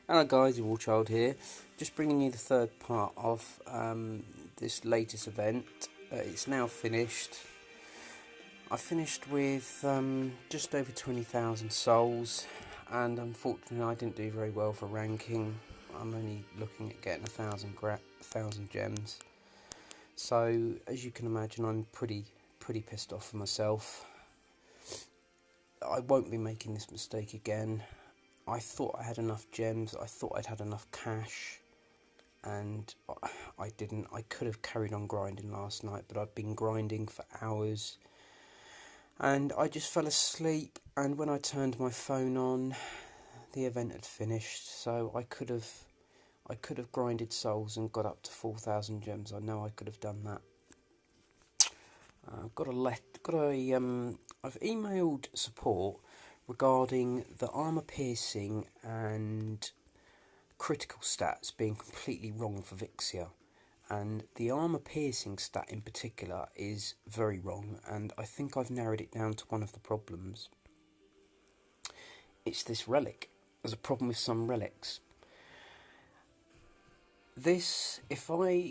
Hello guys, War Child here, just bringing you the third part of this latest event. It's now finished. I finished with just over 20,000 souls, and unfortunately I didn't do very well for ranking. I'm only looking at getting 1,000 gems. So as you can imagine, I'm pretty pissed off with myself. I won't be making this mistake again. I thought I had enough gems, I thought I'd had enough cash, and I didn't. I could have carried on grinding last night, but I'd been grinding for hours, and I just fell asleep, and when I turned my phone on, the event had finished, so I could have grinded souls and got up to 4,000 gems. I know I could have done that. I've emailed support regarding the armour piercing and critical stats being completely wrong for Vixia, and the armour piercing stat in particular is very wrong, and I think I've narrowed it down to one of the problems. It's this relic. There's a problem with some relics. Vixia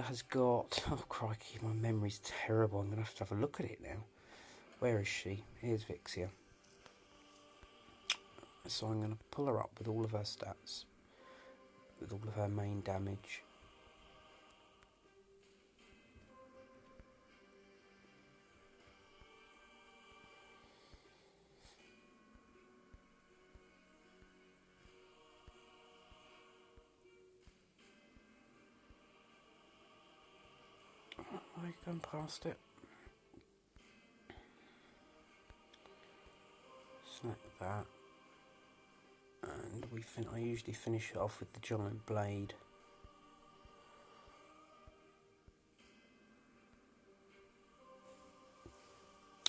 has got, oh crikey, my memory's terrible, I'm going to have a look at it now. Where is she? Here's Vixia. So I'm going to pull her up with all of her stats, with all of her main damage. Am I going past it? Snack that. And I usually finish it off with the giant blade.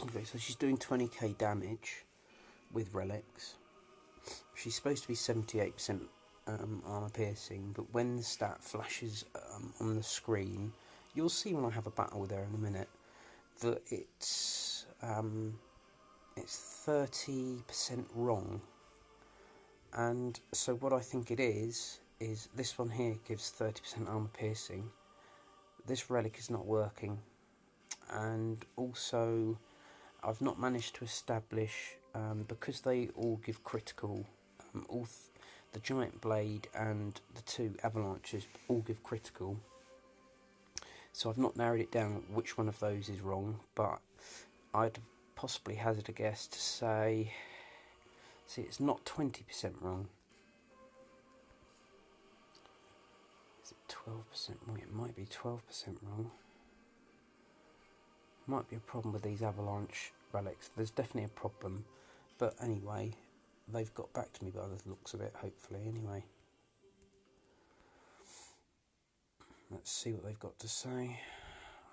Okay, so she's doing 20k damage with relics. She's supposed to be 78% armour piercing, but when the stat flashes on the screen, you'll see when I have a battle with her in a minute that it's 30% wrong. And so what I think it is this one here gives 30% armour piercing. This relic is not working, and also I've not managed to establish, because they all give critical, the giant blade and the two avalanches all give critical, so I've not narrowed it down which one of those is wrong, but I'd possibly hazard a guess to say, see, it's not 20% wrong. Is it 12% wrong? It might be 12% wrong. Might be a problem with these avalanche relics. There's definitely a problem, but anyway, they've got back to me by the looks of it, hopefully, anyway. Let's see what they've got to say.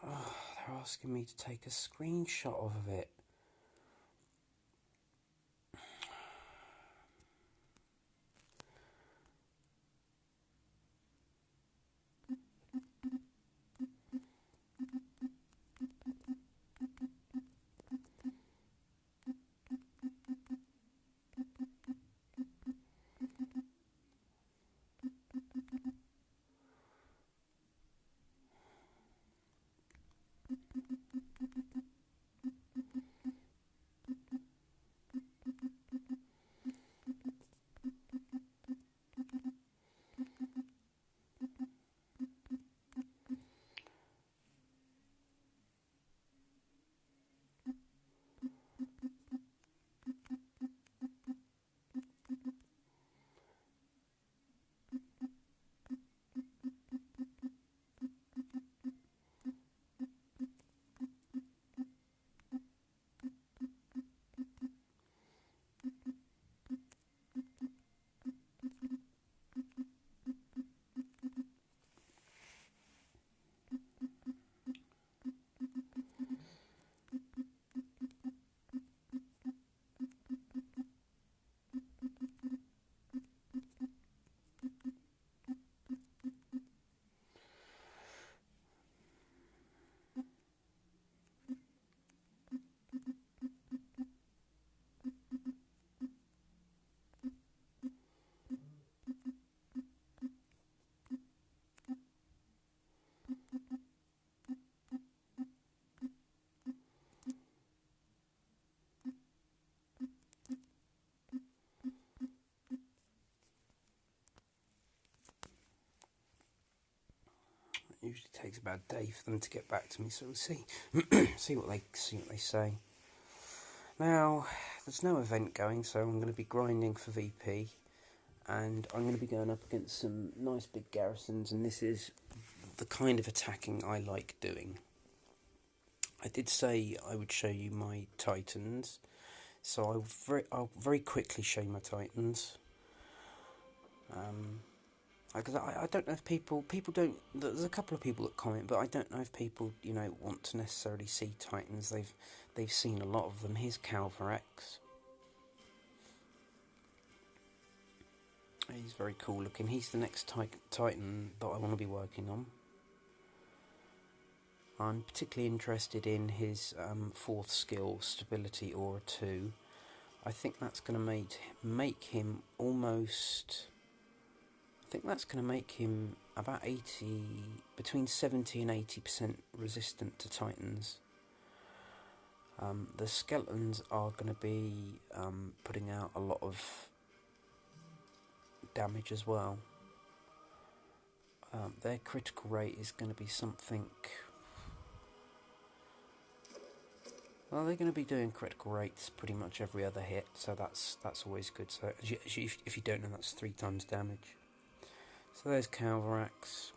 Oh, they're asking me to take a screenshot of it. usually takes about a day for them to get back to me, so we'll see see what they say. Now, there's no event going, so I'm going to be grinding for VP, and I'm going to be going up against some nice big garrisons, and this is the kind of attacking I like doing. I did say I would show you my Titans, so I'll very quickly show you my Titans. Because I don't know if people don't. There's a couple of people that comment, but I don't know if people want to necessarily see Titans. They've seen a lot of them. Here's Calvarex. He's very cool looking. He's the next Titan that I want to be working on. I'm particularly interested in his fourth skill, Stability Aura 2. I think that's going to make him almost... I think that's going to make him about between 70 and 80% resistant to Titans. The skeletons are going to be putting out a lot of damage as well. Their critical rate is going to be something... Well, they're going to be doing critical rates pretty much every other hit, so that's always good. So if you don't know, that's 3 times damage. So there's Calvarax.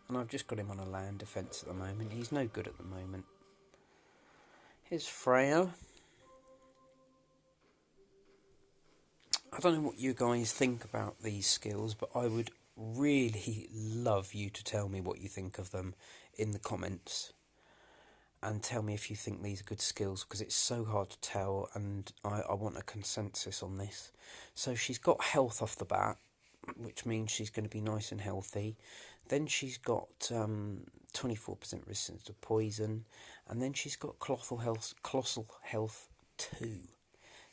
And I've just got him on a land defence at the moment. He's no good at the moment. Here's Freya. I don't know what you guys think about these skills, but I would really love you to tell me what you think of them in the comments. And tell me if you think these are good skills, because it's so hard to tell, and I want a consensus on this. So she's got health off the bat, which means she's going to be nice and healthy. Then she's got 24% resistance to poison, and then she's got colossal health 2.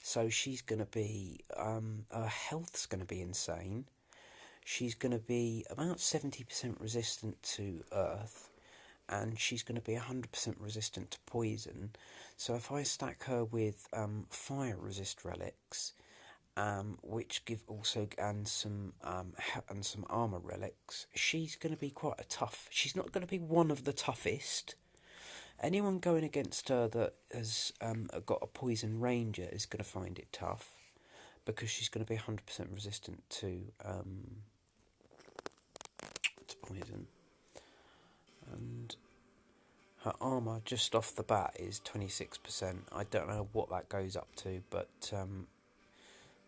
So she's going to be, her health's going to be insane. She's going to be about 70% resistant to earth, and she's going to be 100% resistant to poison. So if I stack her with fire resist relics, which give also and some armor relics, she's going to be quite a tough. She's not going to be one of the toughest. Anyone going against her that has got a poison ranger is going to find it tough, because she's going to be 100% resistant to poison. And her armour just off the bat is 26%. I don't know what that goes up to, but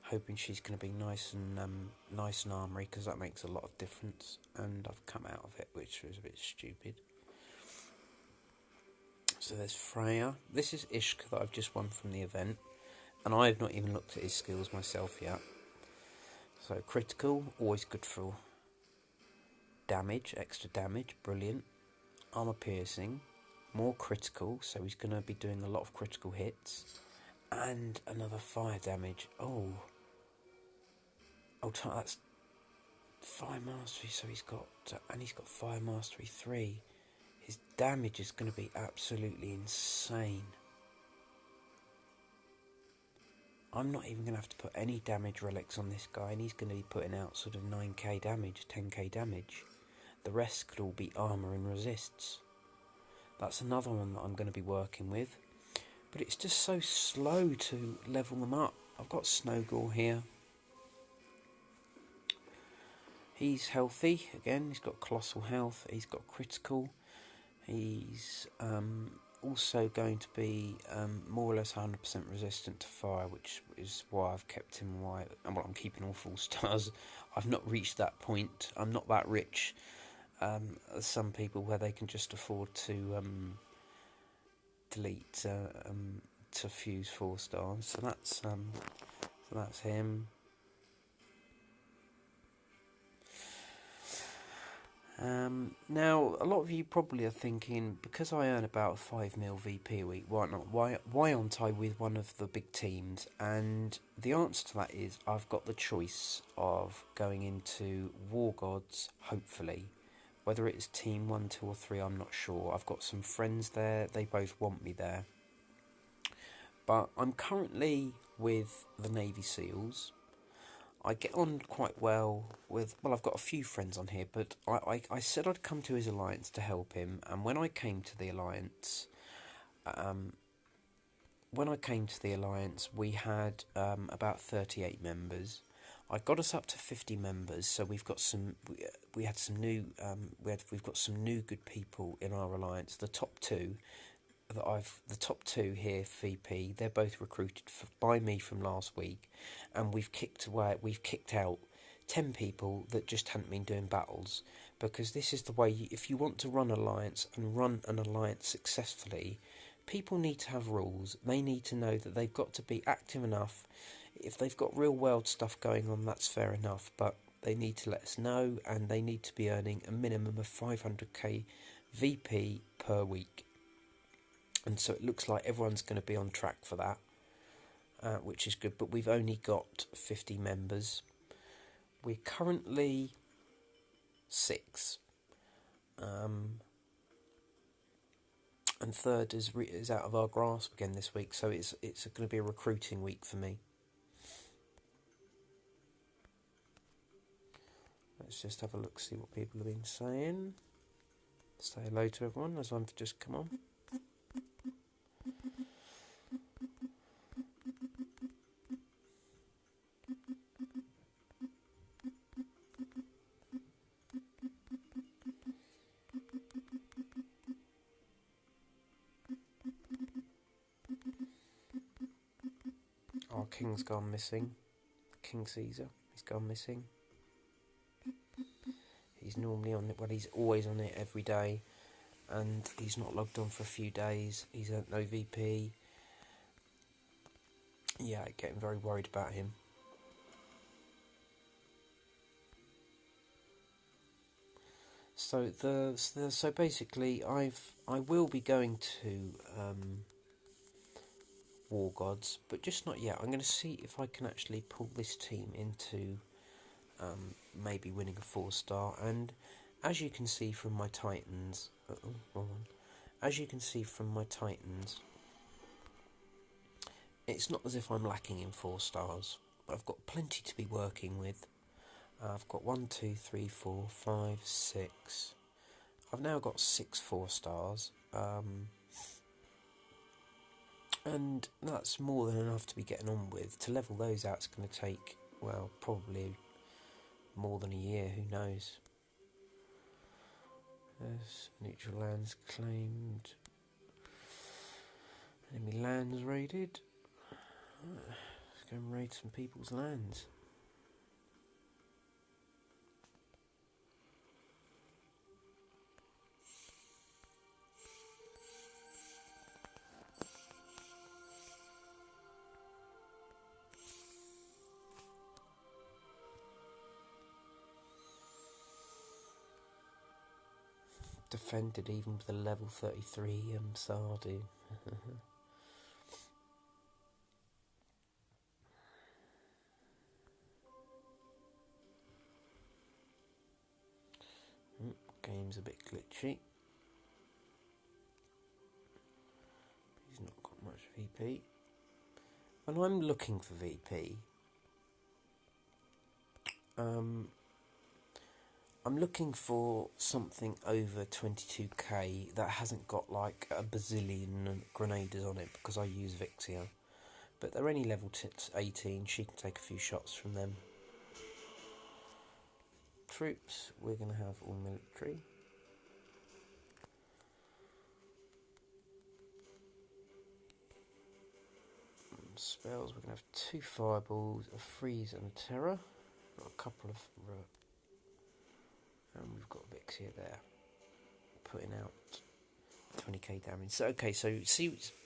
hoping she's going to be nice and armoury, because that makes a lot of difference. And I've come out of it, which was a bit stupid. So there's Freya. This is Ishka that I've just won from the event, and I've not even looked at his skills myself yet. So critical, always good for damage, extra damage, brilliant. Armour piercing, more critical, so he's going to be doing a lot of critical hits. And another fire damage. Oh, that's fire mastery, so he's got fire mastery 3. His damage is going to be absolutely insane. I'm not even going to have to put any damage relics on this guy, and he's going to be putting out sort of 9k damage, 10k damage. The rest could all be armour and resists. That's another one that I'm going to be working with. But it's just so slow to level them up. I've got Snowgall here. He's healthy. Again, he's got colossal health. He's got critical. He's also going to be more or less 100% resistant to fire, which is why I've kept him I'm keeping all 4 stars. I've not reached that point. I'm not that rich as some people, where they can just afford to delete to fuse 4 stars. So that's him. Now, a lot of you probably are thinking, because I earn about 5 mil VP a week, why not? Why aren't I with one of the big teams? And the answer to that is, I've got the choice of going into War Gods, hopefully. Whether it's Team 1, 2 or 3, I'm not sure. I've got some friends there, they both want me there. But I'm currently with the Navy SEALs. I get on quite well with, well, I've got a few friends on here, but I said I'd come to his alliance to help him, and when I came to the alliance, um, we had about 38 members. I got us up to 50 members, so we've got some. We had some new. We've got some new good people in our alliance. The top two here for VP. They're both recruited by me from last week, and we've kicked out 10 people that just hadn't been doing battles, because this is the way. If you want to run alliance and run an alliance successfully, people need to have rules. They need to know that they've got to be active enough. If they've got real world stuff going on, that's fair enough, but they need to let us know, and they need to be earning a minimum of 500k VP per week. And so it looks like everyone's going to be on track for that, which is good. But we've only got 50 members. We're currently 6. And third is out of our grasp again this week, so it's going to be a recruiting week for me. Let's just have a look, see what people have been saying. Say hello to everyone as I've just come on. Our king's gone missing. King Caesar, he's gone missing. He's normally on it, well, he's always on it every day, and he's not logged on for a few days. He's at no VP. Yeah, getting very worried about him. So so basically, I will be going to War Gods, but just not yet. I'm going to see if I can actually pull this team into maybe winning a 4-star. And as you can see from my Titans, as you can see from my Titans, it's not as if I'm lacking in 4 stars. I've got plenty to be working with. I've got 1, 2, 3, 4, 5, 6. I've now got 6 4-stars. And that's more than enough to be getting on with. To level those out, it's going to take, well, probably more than a year, who knows. There's neutral lands claimed. Enemy lands raided. Let's go and raid some people's lands. Defended even with a level 33 Sardu. Game's a bit glitchy. He's not got much VP. When I'm looking for VP, I'm looking for something over 22k that hasn't got like a bazillion grenaders on it, because I use Vixia. But they're only level 18, she can take a few shots from them. Troops, we're going to have all military. Spells, we're going to have 2 fireballs, a freeze and a terror. Got a couple of... and we've got Vixia there, putting out 20k damage. So okay, so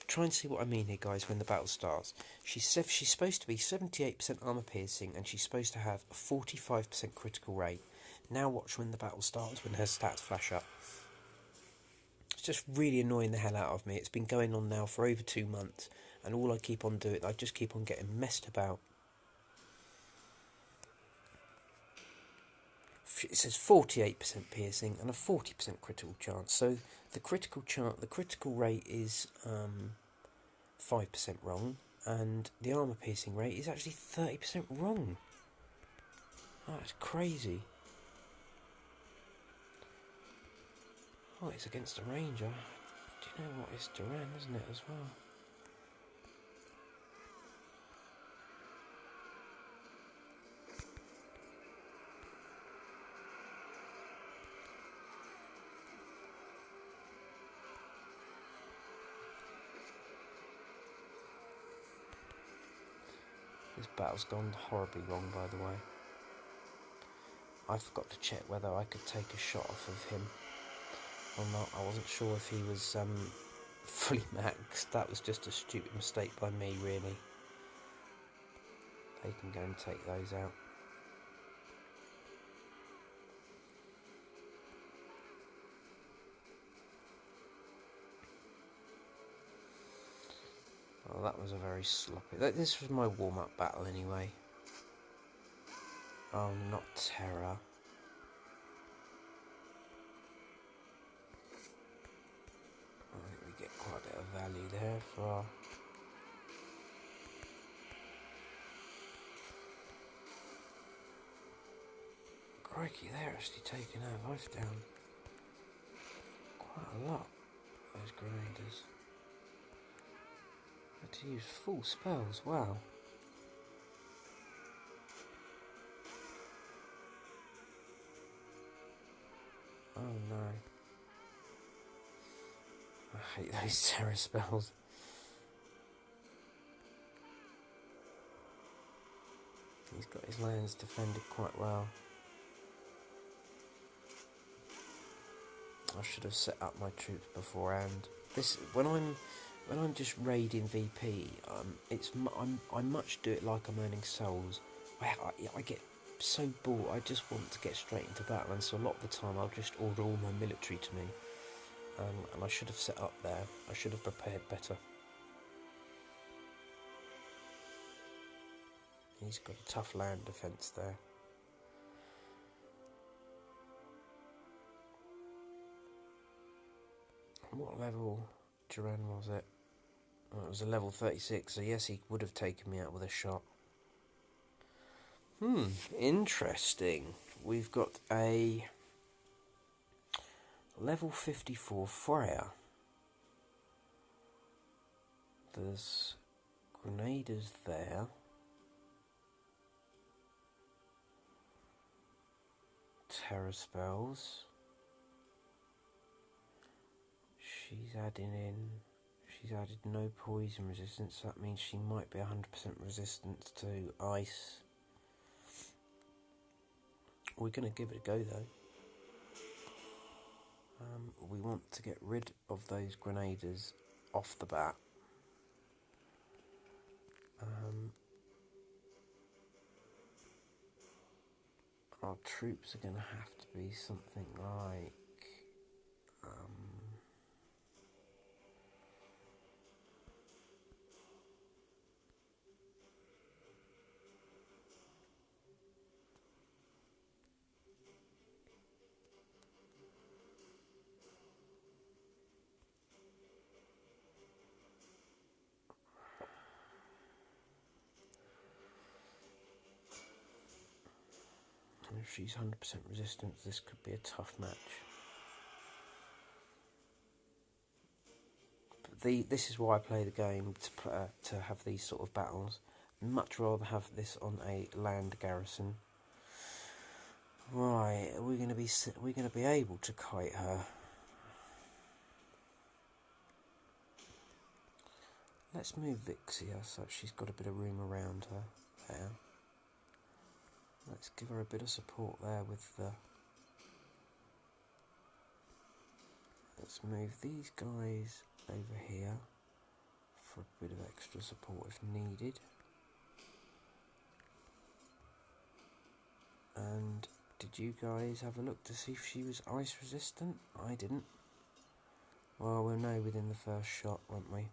try and see what I mean here, guys. When the battle starts, she's supposed to be 78% armor piercing, and she's supposed to have a 45% critical rate. Now watch when the battle starts, when her stats flash up. It's just really annoying the hell out of me. It's been going on now for over 2 months, and all I keep on doing, I just keep on getting messed about. It says 48% piercing and a 40% critical chance. So the critical rate is 5% wrong, and the armor piercing rate is actually 30% wrong. Oh, that's crazy. Oh, it's against a ranger. Do you know what? It's Duran, isn't it, as well? This battle's gone horribly wrong, by the way. I forgot to check whether I could take a shot off of him or not. I wasn't sure if he was fully maxed. That was just a stupid mistake by me, really. They can go and take those out. Oh, that was a very sloppy... This was my warm-up battle, anyway. Oh, not Terror. I think we get quite a bit of value there for our... Crikey, they're actually taking our life down. Quite a lot, those grenaders. Had to use full spells, wow. Oh no. I hate those terror spells. He's got his lands defended quite well. I should have set up my troops beforehand. This when I'm just raiding VP, I much do it like I'm earning souls. I get so bored. I just want to get straight into battle, and so a lot of the time I'll just order all my military to me. And I should have set up there. I should have prepared better. He's got a tough land defence there. What level Duran was it? Oh, it was a level 36, so yes, he would have taken me out with a shot. Interesting. We've got a level 54 Freya. There's grenaders there. Terror spells. She's added no poison resistance, so that means she might be 100% resistant to ice. We're going to give it a go though. We want to get rid of those grenaders off the bat. Our troops are going to have to be something like... if she's 100% resistant, this could be a tough match. But this is why I play the game, to have these sort of battles. I'd much rather have this on a land garrison. Right, we're going to be able to kite her. Let's move Vixia so she's got a bit of room around her there. Let's give her a bit of support there with the... Let's move these guys over here for a bit of extra support if needed. And did you guys have a look to see if she was ice resistant? I didn't. Well, we'll know within the first shot, won't we?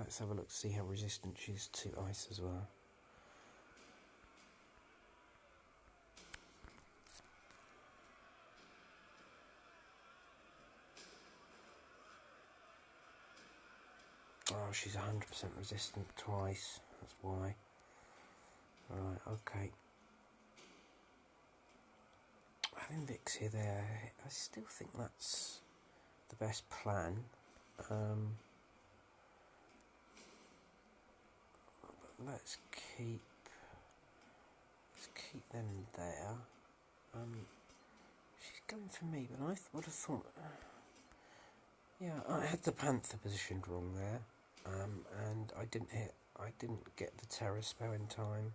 let's have a look to see how resistant she is to ice as well. Oh, she's 100% resistant to ice, that's why. Right, okay. Having Vixia there, I still think that's the best plan. But let's keep them there. She's going for me, but I would have thought... yeah, I had the Panther positioned wrong there, and I didn't get the Terror spell in time.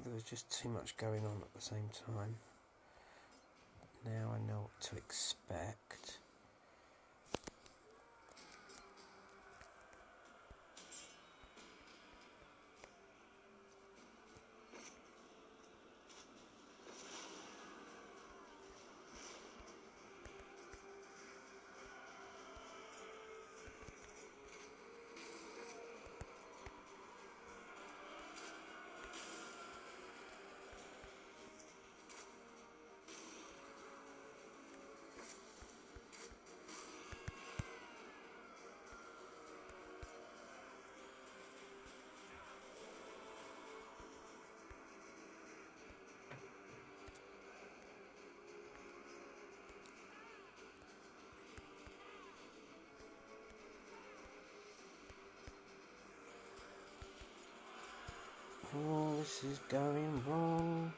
There was just too much going on at the same time. Now I know what to expect. Oh, this is going wrong.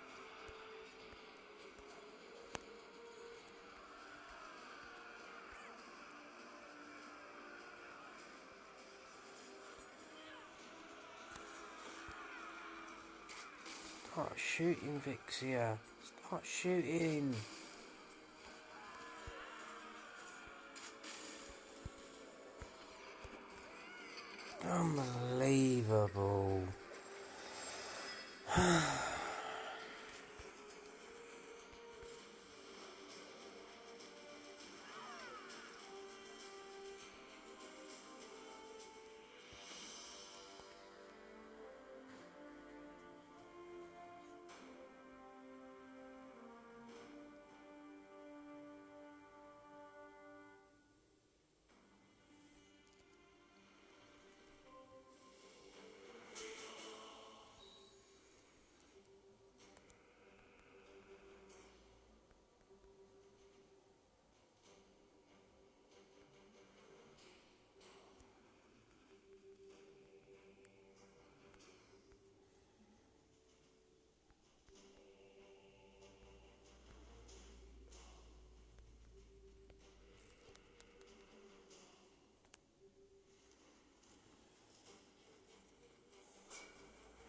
Start shooting, Vixia. Start shooting. Unbelievable.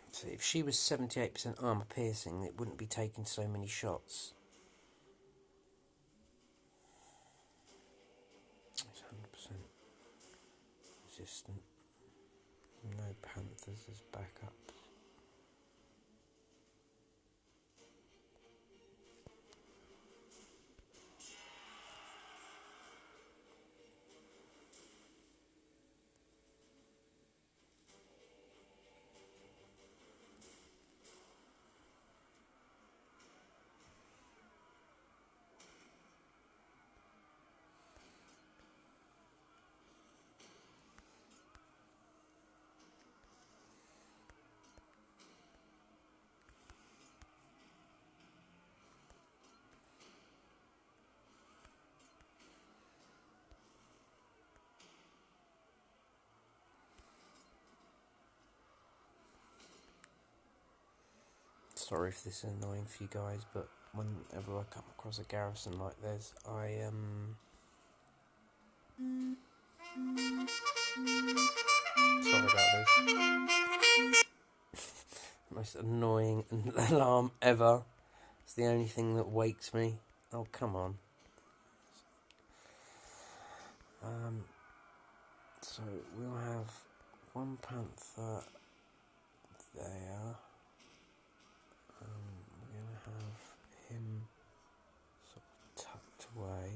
So if she was 78% armour piercing, it wouldn't be taking so many shots. It's 100% resistant. No Panthers as backup. Sorry if this is annoying for you guys, but whenever I come across a garrison like this, sorry about this. Most annoying alarm ever. It's the only thing that wakes me. Oh, come on. So we'll have one Panther there. We're going to have him sort of tucked away.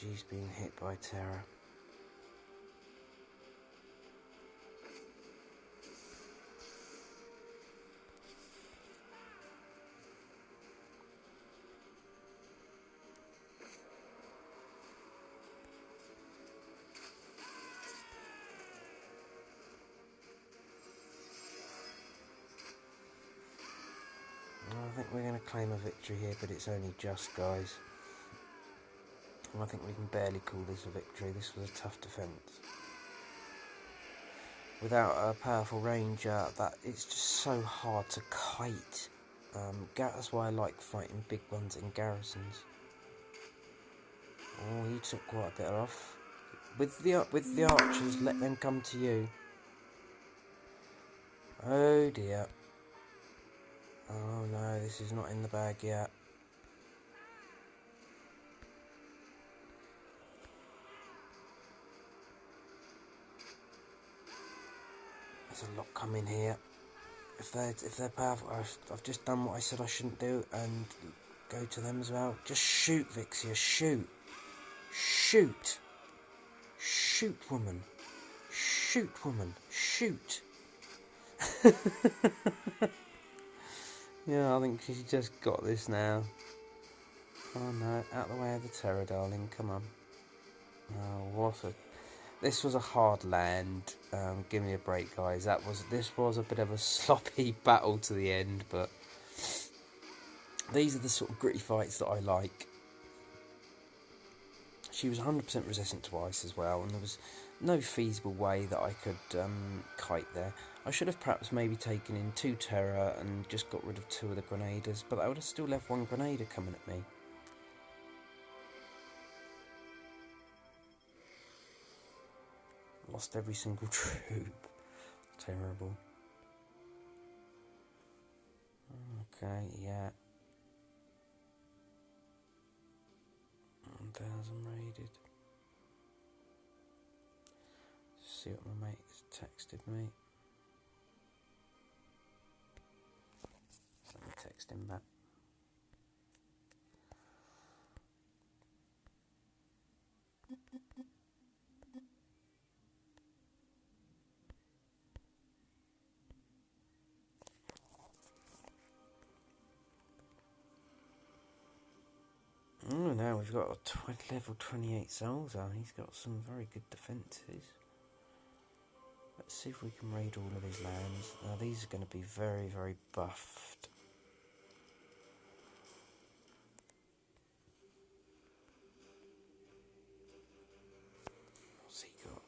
she's being hit by terror. I think we're going to claim a victory here, but it's only just, guys. And I think we can barely call this a victory. This was a tough defence. Without a powerful ranger, that it's just so hard to kite. That's why I like fighting big ones in garrisons. Oh, he took quite a bit off. With the archers, let them come to you. Oh dear. Oh no, this is not in the bag yet. There's a lot coming here. If they're powerful, I've just done what I said I shouldn't do and go to them as well. Just shoot, Vixia, shoot. Shoot. Shoot, woman. Shoot, woman. Shoot. Yeah, I think she's just got this now. Oh no, out the way of the terror, darling, come on. Oh, this was a hard land. Give me a break, guys. This was a bit of a sloppy battle to the end, but these are the sort of gritty fights that I like. She was 100% resistant to ice as well, and there was no feasible way that I could kite there. I should have perhaps maybe taken in 2 terror and just got rid of 2 of the grenadiers, but I would have still left 1 grenadier coming at me. Lost every single troop. Terrible. Okay, yeah. 1,000 raided. Just see what my mate has texted me. Let me text him back. Oh, now we've got a level 28 Zolzar. He's got some very good defences. Let's see if we can raid all of his lands. Now these are going to be very, very buffed. What's he got?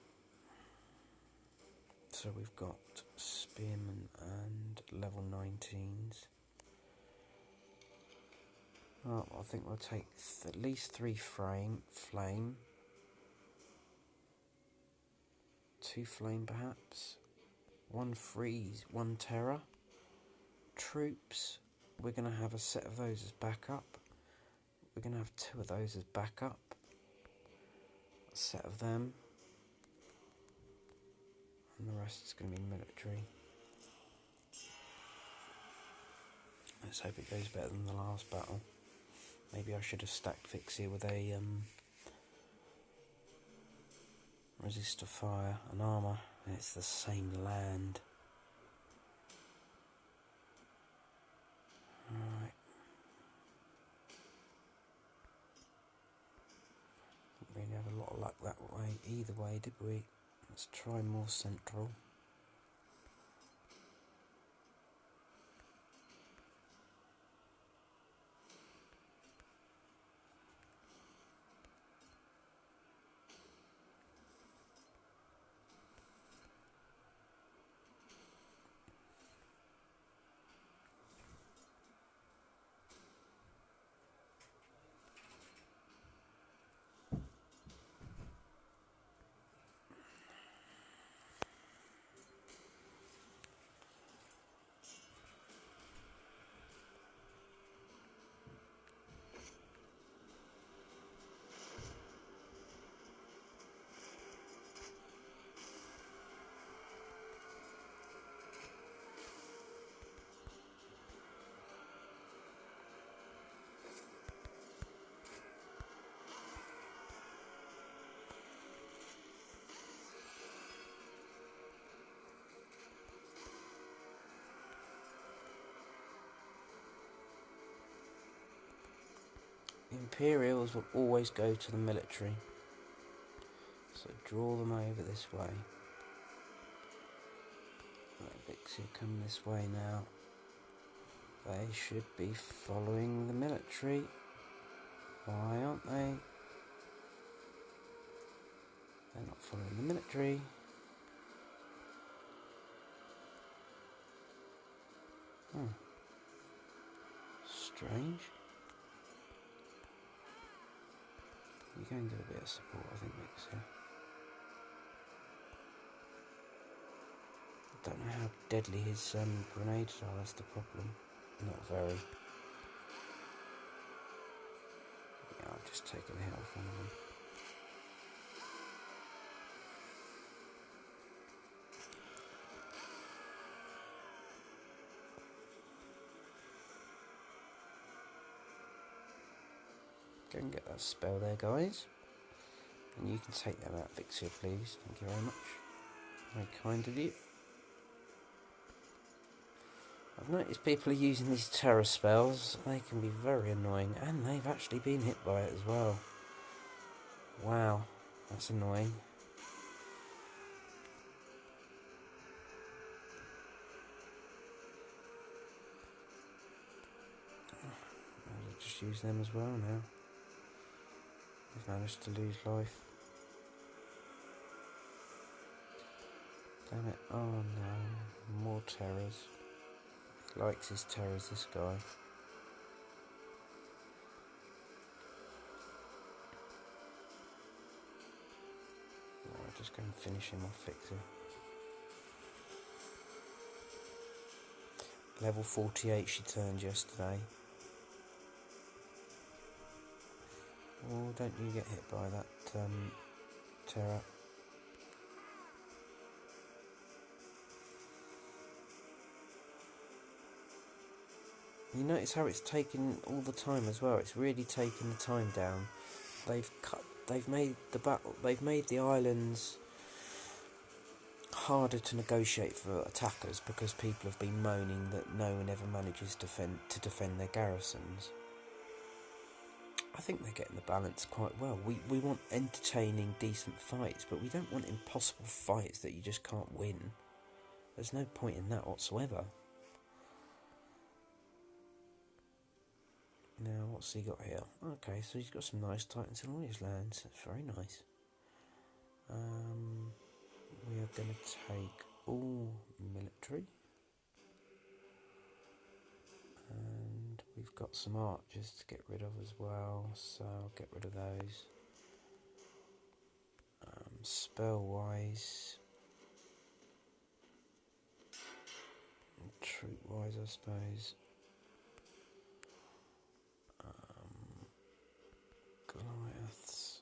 So we've got Spearmen and level 19s. Oh, I think we'll take at least 3 flame, 2 flame perhaps, 1 freeze, 1 terror. Troops, we're going to have a set of those as backup. We're going to have 2 of those as backup. A set of them. And the rest is going to be military. Let's hope it goes better than the last battle. Maybe I should have stacked Vixia with a resist to fire and armour. And it's the same land. Alright. Didn't really have a lot of luck that way, either way, did we? Let's try more central. Imperials will always go to the military. So draw them over this way. Right, Vixia come this way now. They should be following the military. Why aren't they? They're not following the military. Strange. You're going to get a bit of support, I think, Vixia. I don't know how deadly his grenades are, that's the problem. Not very. Yeah, I've just taken a hit off one of them. Go and get that spell there, guys. And you can take them out, Vixia, please. Thank you very much. Very kind of you. I've noticed people are using these terror spells. They can be very annoying, and they've actually been hit by it as well. Wow, that's annoying. I'll just use them as well now. We've managed to lose life. Damn it, oh no, more terrors. He likes his terrors, this guy. I'll just go and finish him off, Vixia. Level 48 she turned yesterday. Oh, don't you get hit by that terror. You notice how it's taken all the time as well. It's really taken the time down. They've made the islands harder to negotiate for attackers because people have been moaning that no one ever manages to defend their garrisons. I think they're getting the balance quite well. We want entertaining, decent fights, but we don't want impossible fights that you just can't win. There's no point in that whatsoever. Now, what's he got here? Okay, so he's got some nice Titans in all his lands. That's very nice. We are going to take all military. And we've got some archers to get rid of as well, so I'll get rid of those. Spell-wise, troop-wise, I suppose. Goliaths.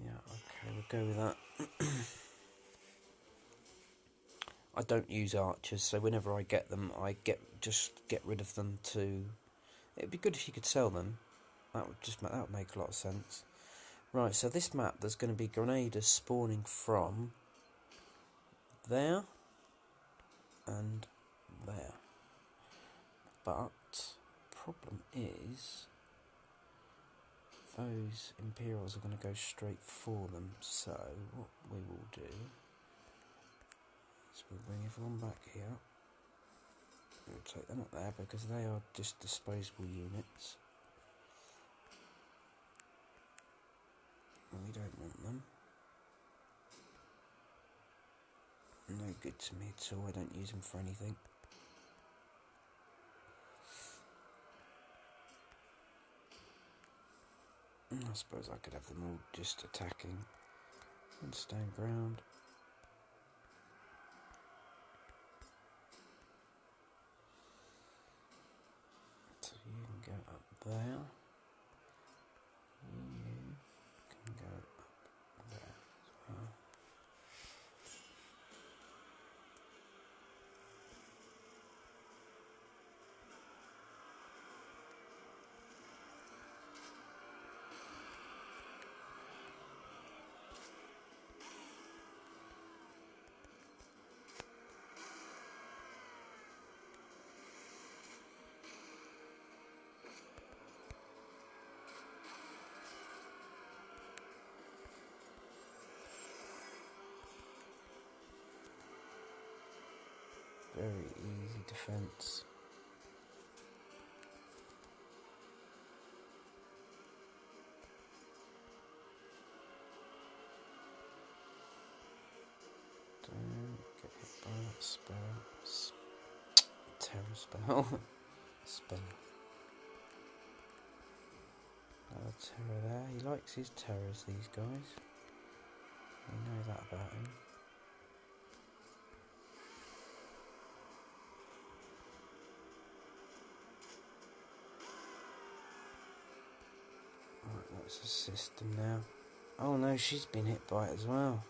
Yeah, okay, we'll go with that. I don't use archers, so whenever I get them, I just get rid of them to... It'd be good if you could sell them. That would make a lot of sense. Right, so this map, there's going to be grenadiers spawning from there and there. But problem is those Imperials are going to go straight for them. So what we will do is we'll bring everyone back here. We'll take them up there because they are just disposable units. We don't want them. No good to me at all. I don't use them for anything. I suppose I could have them all just attacking and stand ground. So you can go up there. You can go up there as well. Very easy defence. Don't get hit by that spell. Terror spell. Spell. Another terror there. He likes his terrors, these guys. You know that about him. Right, let's assist him now. Oh no, she's been hit by it as well.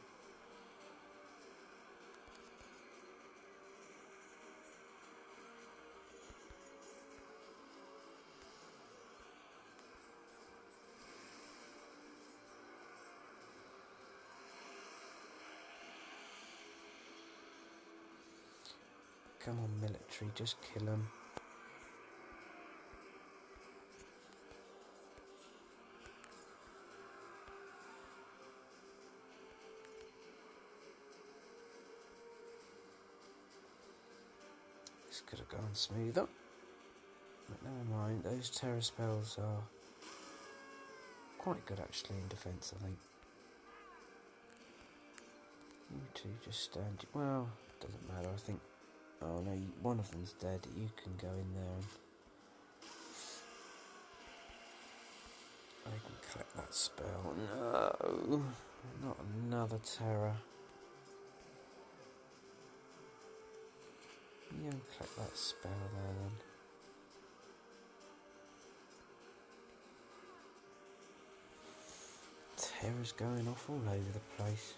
Come on, military, just kill him. This could have gone smoother. But never mind, those terror spells are quite good actually in defence, I think. You two just stand... Well, doesn't matter, I think... Oh no, one of them's dead. You can go in there and... I can collect that spell. No! Not another terror. You can collect that spell there then. Terror's going off all over the place.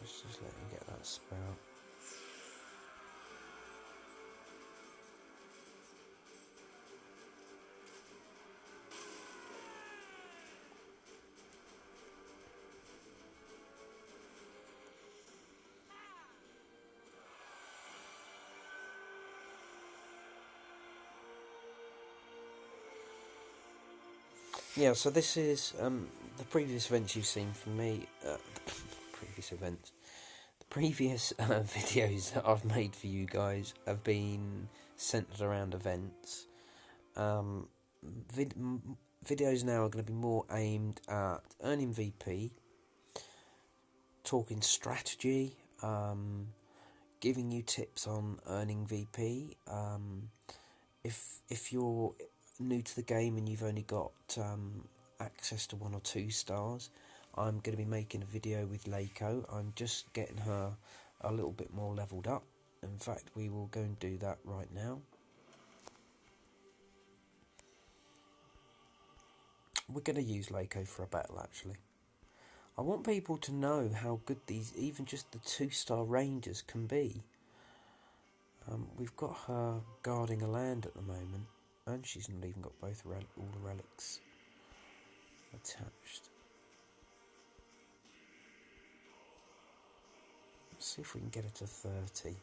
Let's just let him get that spell. Yeah, so this is the previous events you've seen from me. The previous videos that I've made for you guys have been centered around events. Videos now are going to be more aimed at earning VP, talking strategy, giving you tips on earning VP. If you're new to the game and you've only got access to 1 or 2 stars, I'm going to be making a video with Leiko. I'm just getting her a little bit more leveled up. In fact, we will go and do that right now. We're going to use Leiko for a battle actually. I want people to know how good these, even just the 2-star rangers can be. We've got her guarding a land at the moment. And she's not even got both all the relics attached. Let's see if we can get it to 30.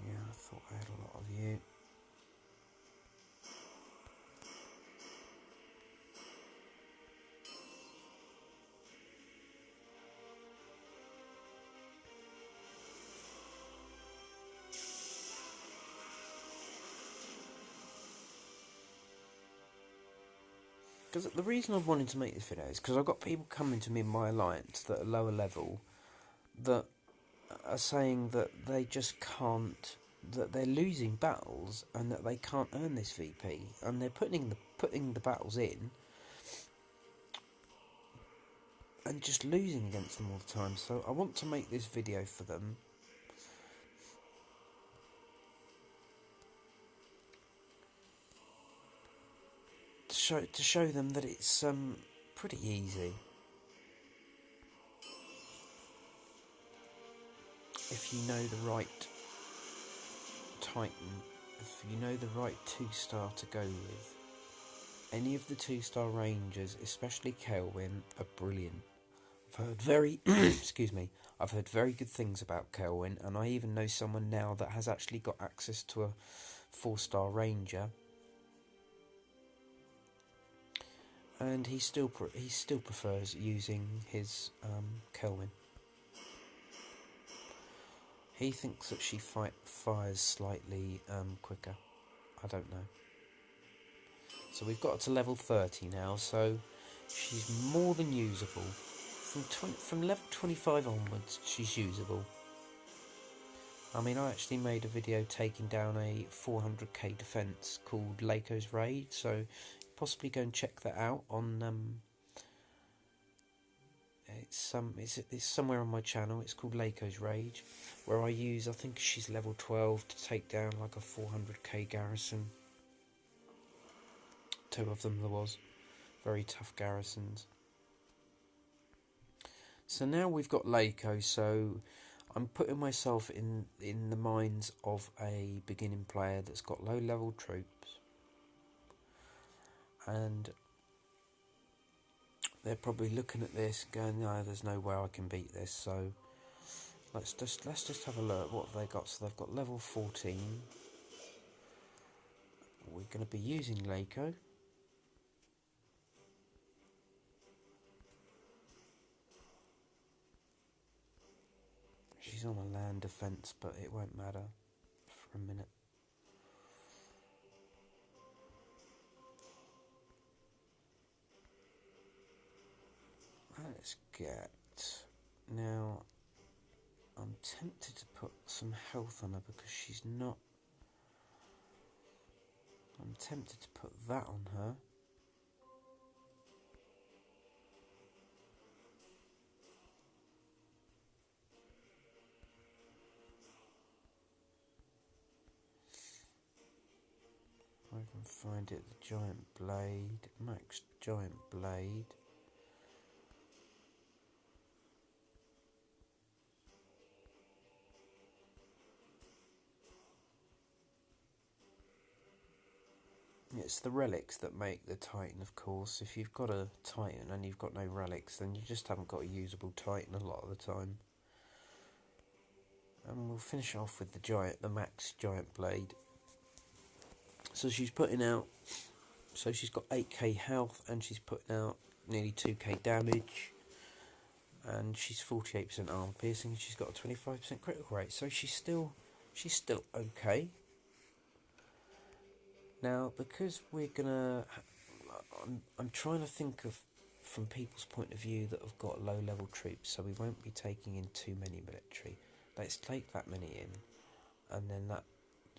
Yeah, I thought I had a lot of you. Because the reason I've wanted to make this video is because I've got people coming to me in my alliance that are lower level that are saying that they just can't, that they're losing battles and that they can't earn this VP, and they're putting the battles in and just losing against them all the time. So I want to make this video for them. To show them that it's pretty easy if you know the right Titan, if you know the right 2-star to go with. Any of the 2-star rangers, especially Kaelwyn, are brilliant. I've heard very excuse me, I've heard very good things about Kaelwyn, and I even know someone now that has actually got access to a 4-star ranger. and he still prefers using his Kelvin. He thinks that she fires slightly quicker. I don't know. So we've got to level 30 now, so she's more than usable. From level 25 onwards, she's usable. I mean, I actually made a video taking down a 400k defence called Lako's Raid, so possibly go and check that out on it's somewhere on my channel. It's called Lako's Rage, where I think she's level 12 to take down like a 400k garrison. 2 of them there was, very tough garrisons. So now we've got Lako, so I'm putting myself in the minds of a beginning player that's got low level troops, and they're probably looking at this going, no, there's no way I can beat this. So let's just have a look. What have they got? So they've got level 14. We're going to be using Lako. She's on a land defence, but it won't matter for a minute. Let's get... Now, I'm tempted to put some health on her because she's not... I'm tempted to put that on her. If I can find it, the giant blade, max giant blade. It's the relics that make the Titan, of course. If you've got a Titan and you've got no relics, then you just haven't got a usable Titan a lot of the time. And we'll finish off with the max giant blade. So she's putting out... So she's got 8k health and she's putting out nearly 2k damage. And she's 48% armor piercing. She's got a 25% critical rate. So she's still okay. Now, because we're gonna... I'm trying to think of from people's point of view that have got low level troops, so we won't be taking in too many military. Let's take that many in, and then that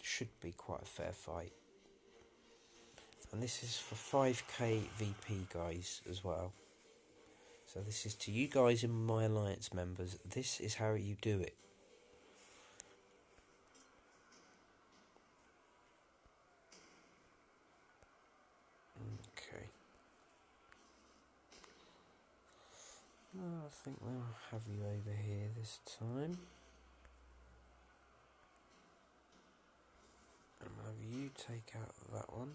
should be quite a fair fight. And this is for 5k VP guys as well. So this is to you guys and my alliance members. This is how you do it. Okay. I think we'll have you over here this time. And we'll have you take out that one.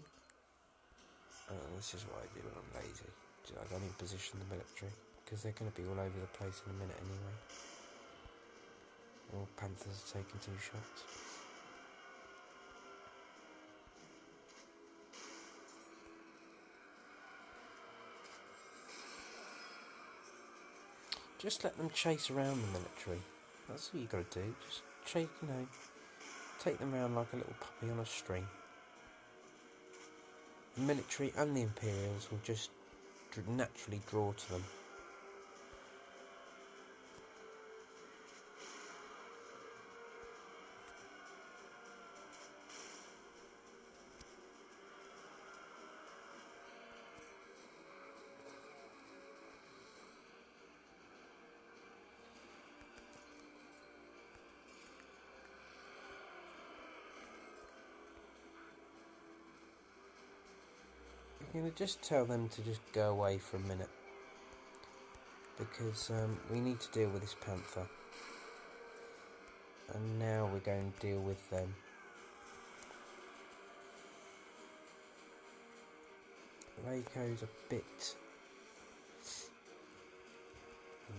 This is what I do when I'm lazy. I don't even position the military, because they're going to be all over the place in a minute anyway. All Panthers are taking 2 shots. Just let them chase around the military. That's what you got to do. Just chase, take them around like a little puppy on a string. The military and the Imperials will just naturally draw to them. I'm going to just tell them to just go away for a minute, because we need to deal with this Panther, and now we're going to deal with them. Lako's a bit...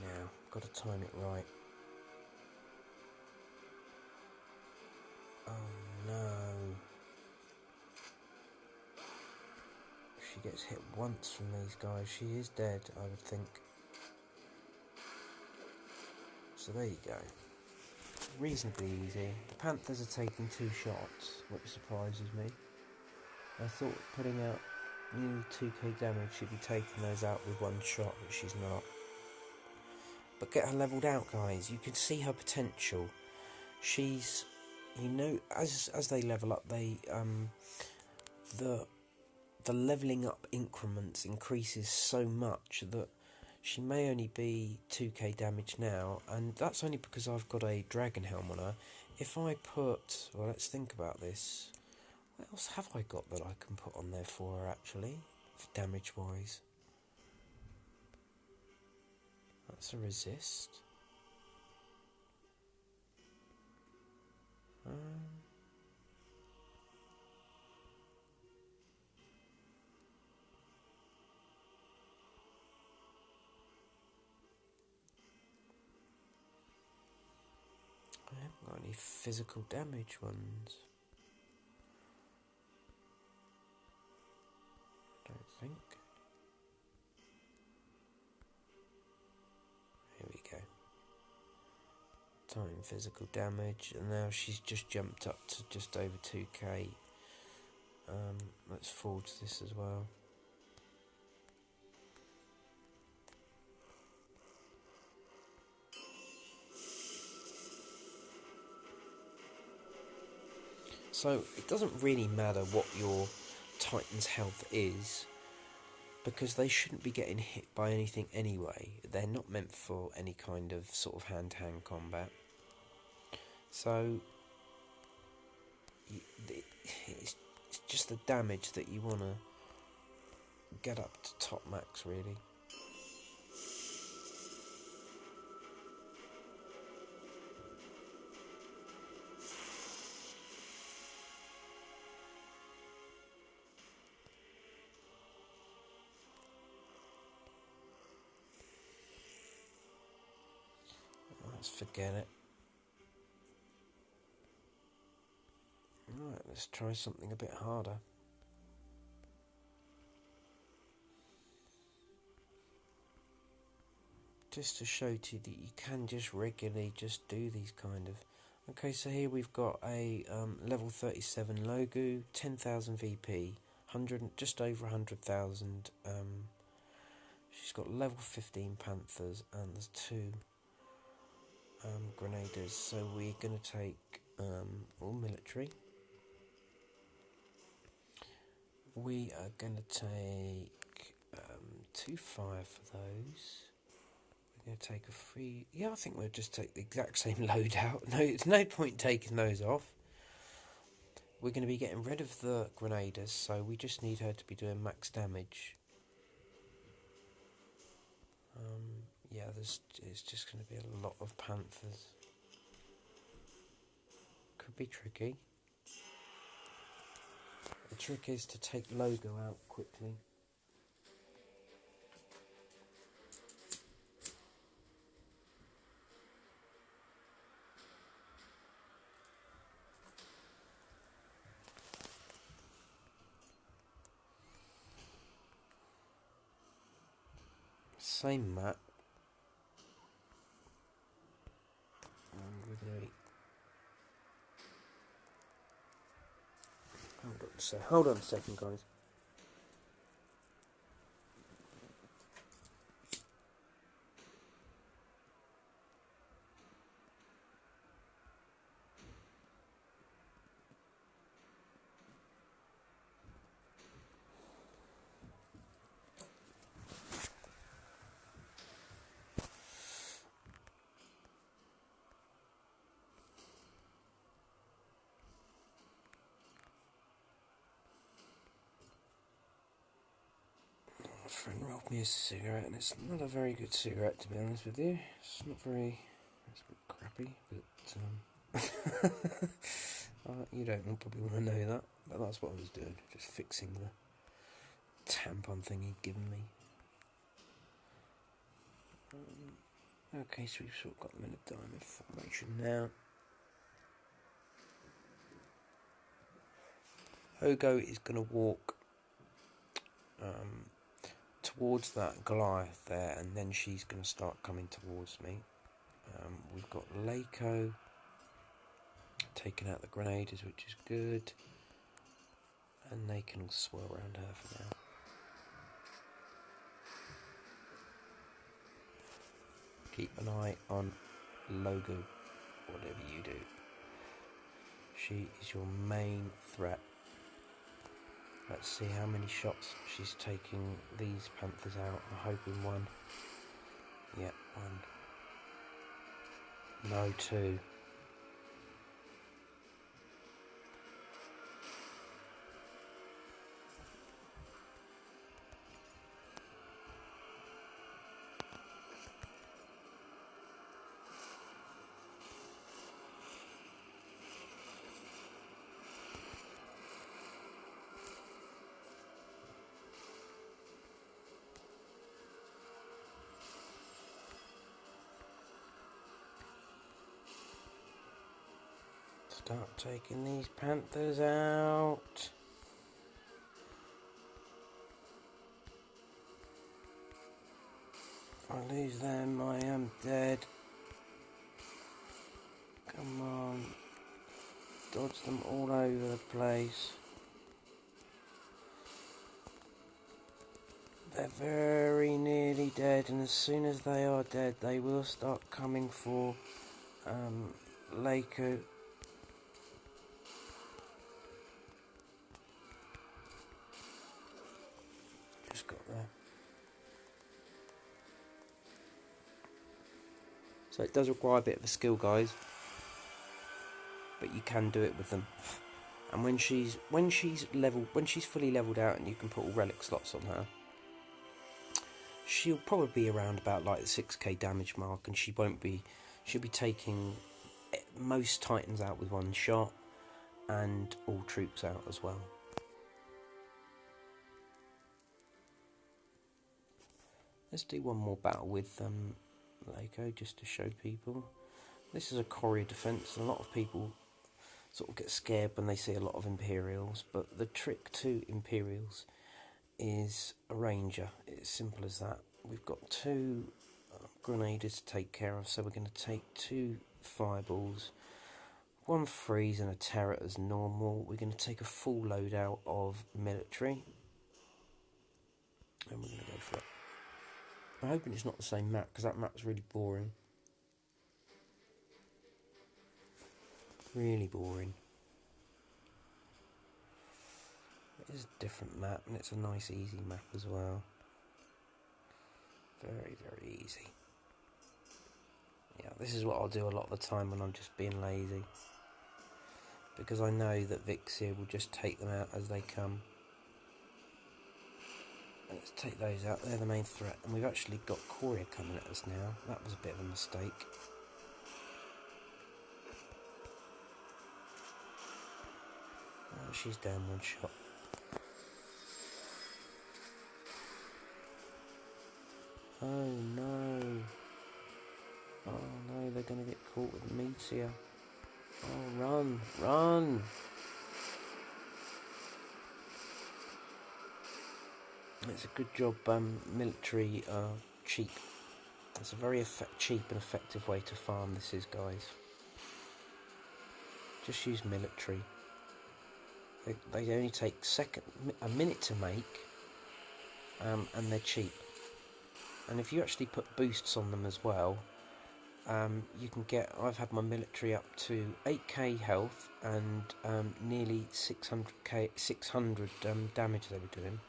Now, got to time it right. Oh no. she gets hit once from these guys, she is dead, I would think. So there you go. Reasonably easy. The Panthers are taking 2 shots, which surprises me. I thought putting out nearly 2k damage, she'd be taking those out with 1 shot, but she's not. But get her levelled out, guys. You can see her potential. She's, you know, as they level up, the levelling up increments increases so much that she may only be 2k damage now, and that's only because I've got a dragon helm on her. If I put, well, let's think about this. What else have I got that I can put on there for her, actually, damage wise? That's a resist. I haven't got any physical damage ones. I don't think. Here we go. Time physical damage, and now she's just jumped up to just over 2k. Let's forge this as well. So it doesn't really matter what your Titan's health is, because they shouldn't be getting hit by anything anyway. They're not meant for any kind of sort of hand-to-hand combat. So it's just the damage that you want to get up to top max, really. Let's forget it. Right, let's try something a bit harder. Just to show to you that you can just regularly just do these kind of... Okay, so here we've got a level 37 Logu, 10,000 VP, just over 100,000. She's got level 15 Panthers, and there's 2 Grenadiers. So we're going to take all military. We are going to take 2 fire for those. We're going to take a 3... Yeah, I think we'll just take the exact same loadout. No, there's no point taking those off. We're going to be getting rid of the Grenadiers, so we just need her to be doing max damage. Yeah, it's just going to be a lot of Panthers. Could be tricky. The trick is to take Logo out quickly. Same map. And we're going to... Hold on a second, guys. My friend rolled me a cigarette, and it's not a very good cigarette, to be honest with you. It's not very... It's a bit crappy, but... you don't probably want to know that, but that's what I was doing, just fixing the tampon thing he'd given me. Okay, so we've sort of got them in a diamond formation now. Hogo is going to walk towards that Goliath there, and then she's going to start coming towards me. We've got Lako taking out the grenadiers, which is good, and they can all swirl around her for now. Keep an eye on Logo, whatever you do. She is your main threat. Let's see how many shots she's taking these panthers out. I'm hoping one. Yeah, one. No, two. Start taking these panthers out. If I lose them, I am dead. Come on. Dodge them all over the place. They're very nearly dead, and as soon as they are dead, they will start coming for Lako. Just got there. So it does require a bit of a skill, guys, but you can do it with them. And when she's fully leveled out, and you can put all relic slots on her, she'll probably be around about like the 6k damage mark, and she'll be taking most titans out with one shot, and all troops out as well. Let's do one more battle with Lako, just to show people. This is a courier defence, and a lot of people sort of get scared when they see a lot of Imperials, but the trick to Imperials is a ranger. It's simple as that. We've got two grenadiers to take care of, so we're going to take two fireballs, one freeze and a terror as normal. We're going to take a full loadout of military, and we're going to go for it. I'm hoping it's not the same map, because that map's really boring. Really boring. It is a different map, and it's a nice easy map as well. Very, very easy. Yeah, this is what I'll do a lot of the time when I'm just being lazy, because I know that Vixia will just take them out as they come. Let's take those out. They're the main threat, and we've actually got courier coming at us now. That was a bit of a mistake. Oh, she's down one shot. Oh no. Oh no, they're going to get caught with Meteor. Oh, run, run! It's a good job military cheap. It's a very cheap and effective way to farm this is, guys. Just use military. They only take a minute to make, and they're cheap. And if you actually put boosts on them as well, you can get. I've had my military up to 8k health and nearly 600 damage they were doing.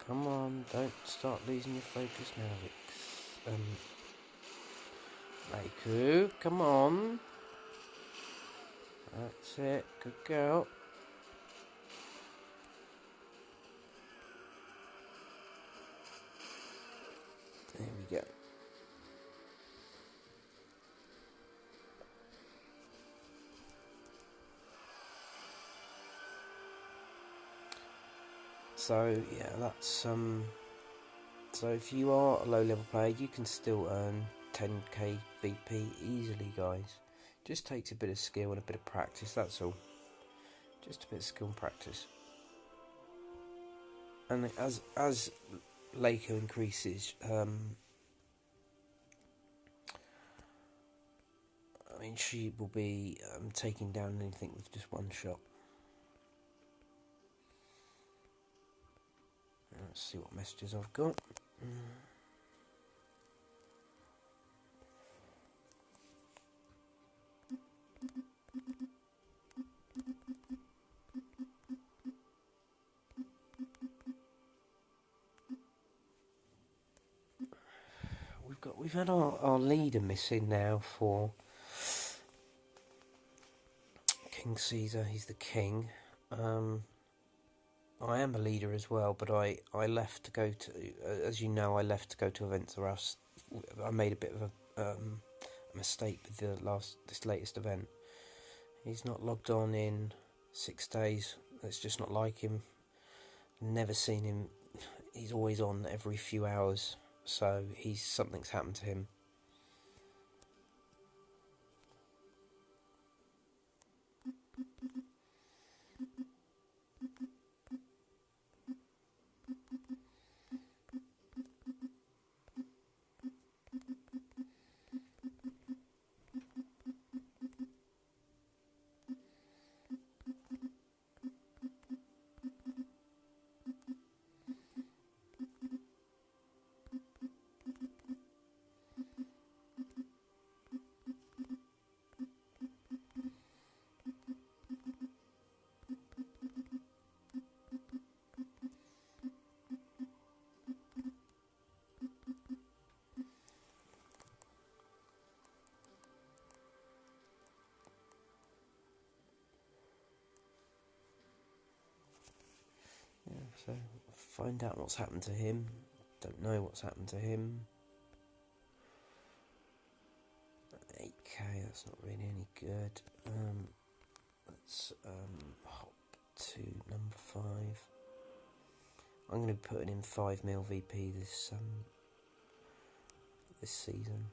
Come on, don't start losing your focus now, Vix. Lako, come on. That's it, good girl. There we go. So yeah, that's so if you are a low level player, you can still earn 10k VP easily, guys. Just takes a bit of skill and a bit of practice, that's all. Just a bit of skill and practice. And as Laco increases. I mean, she will be taking down anything with just one shot. Let's see what messages I've got. We've had our leader missing now for King Caesar. He's the king. I am a leader as well, but I left to go to, as you know, I left to go to events or else. I made a bit of a mistake with this latest event. He's not logged on in 6 days. That's just not like him. Never seen him. He's always on every few hours, so something's happened to him. So find out what's happened to him. Don't know what's happened to him. 8k, that's not really any good. Let's hop to number 5. I'm going to be putting in 5 mil VP this season.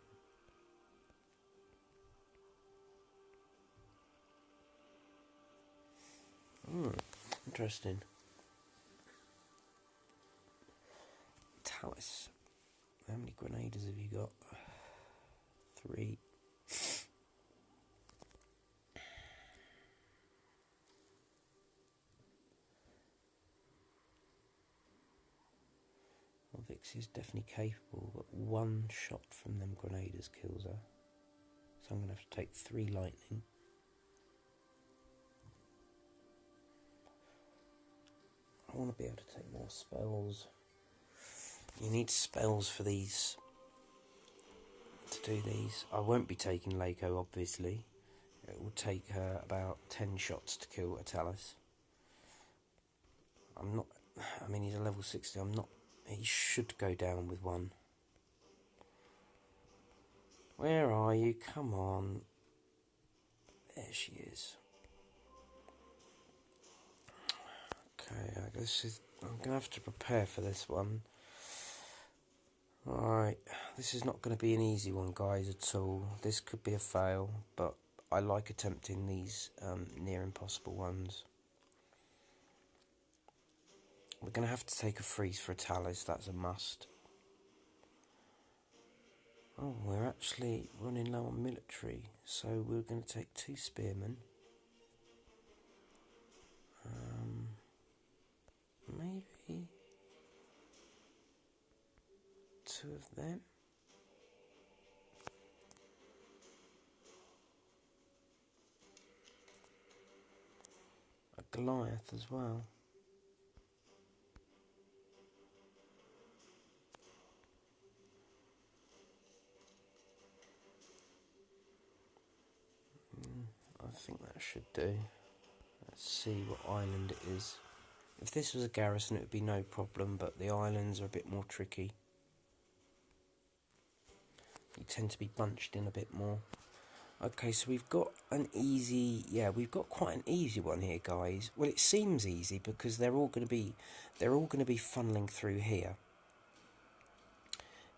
Interesting. Talus. How many grenaders have you got? 3. Well, Vixie is definitely capable, but 1 shot from them grenaders kills her. So I'm going to have to take 3 lightning. I want to be able to take more spells. You need spells for these, to do these. I won't be taking Laco, obviously. It will take her about 10 shots to kill a Talus. I mean, he's a level 60. He should go down with 1. Where are you? Come on. There she is. Okay, I'm going to have to prepare for this one. Alright, this is not going to be an easy one, guys, at all. This could be a fail, but I like attempting these near impossible ones. We're going to have to take a freeze for a Talus, that's a must. Oh, we're actually running low on military, so we're going to take 2 spearmen. Maybe 2 of them. A Goliath as well. I think that should do. Let's see what island it is. If this was a garrison it would be no problem, but the islands are a bit more tricky. You tend to be bunched in a bit more. Okay, so we've got we've got quite an easy one here, guys. Well, it seems easy because they're all going to be funneling through here.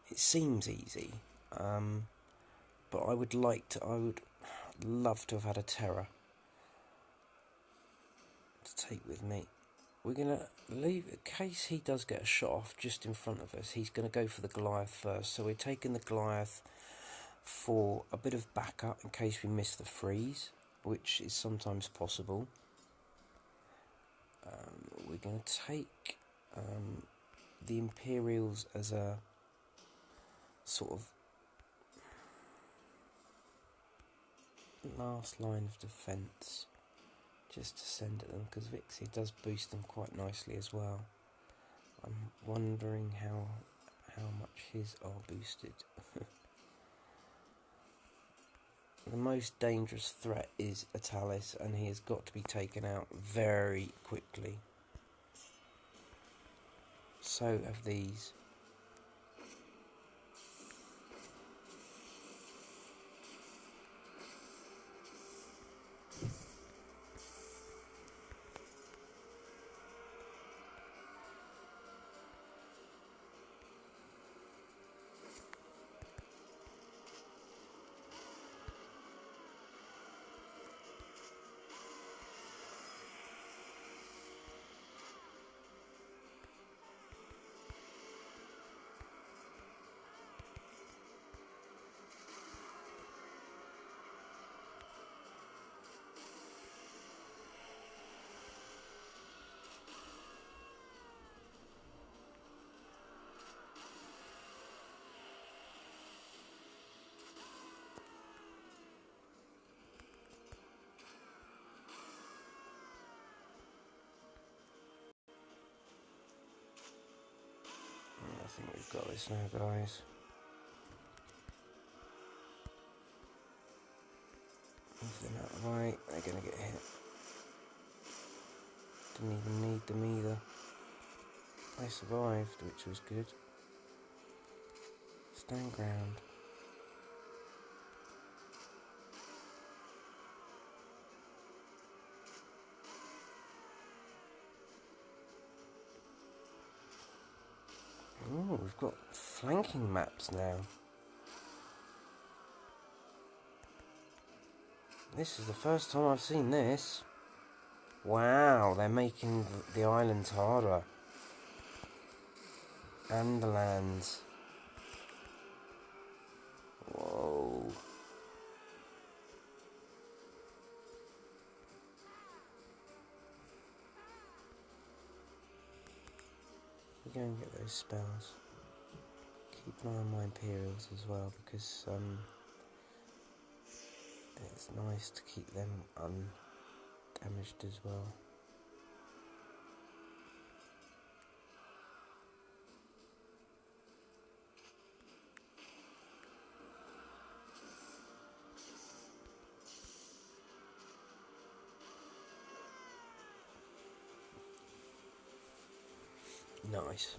It seems easy, but I would love to have had a terror to take with me. we're going to leave, in case he does get a shot off just in front of us, he's going to go for the Goliath first. So we're taking the Goliath for a bit of backup in case we miss the freeze, which is sometimes possible. We're going to take the Imperials as a sort of last line of defence, just to send at them, because Vixie does boost them quite nicely as well. I'm wondering how much his are boosted. The most dangerous threat is Atalis, and he has got to be taken out very quickly. So have these. I think we've got this now, guys. Move them out of the way, they're going to get hit. Didn't even need them either. They survived, which was good. Stand ground. Oh, we've got flanking maps now. This is the first time I've seen this. Wow, they're making the islands harder. And the lands. Whoa. We go and get those spells. Keep an eye on my Imperials as well, because it's nice to keep them undamaged as well. Nice.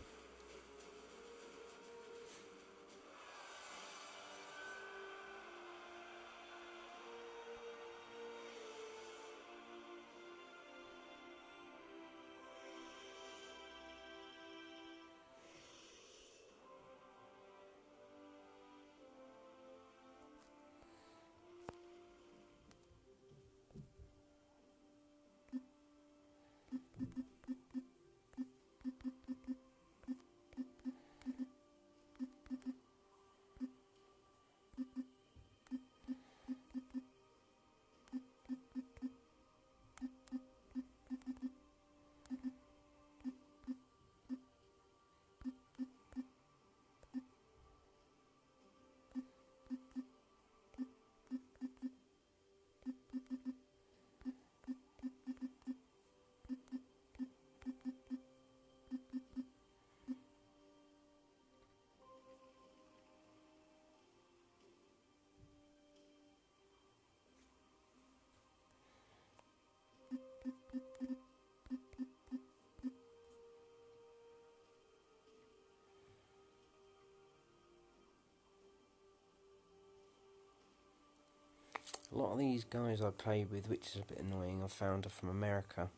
A lot of these guys I played with, which is a bit annoying, I found are from America.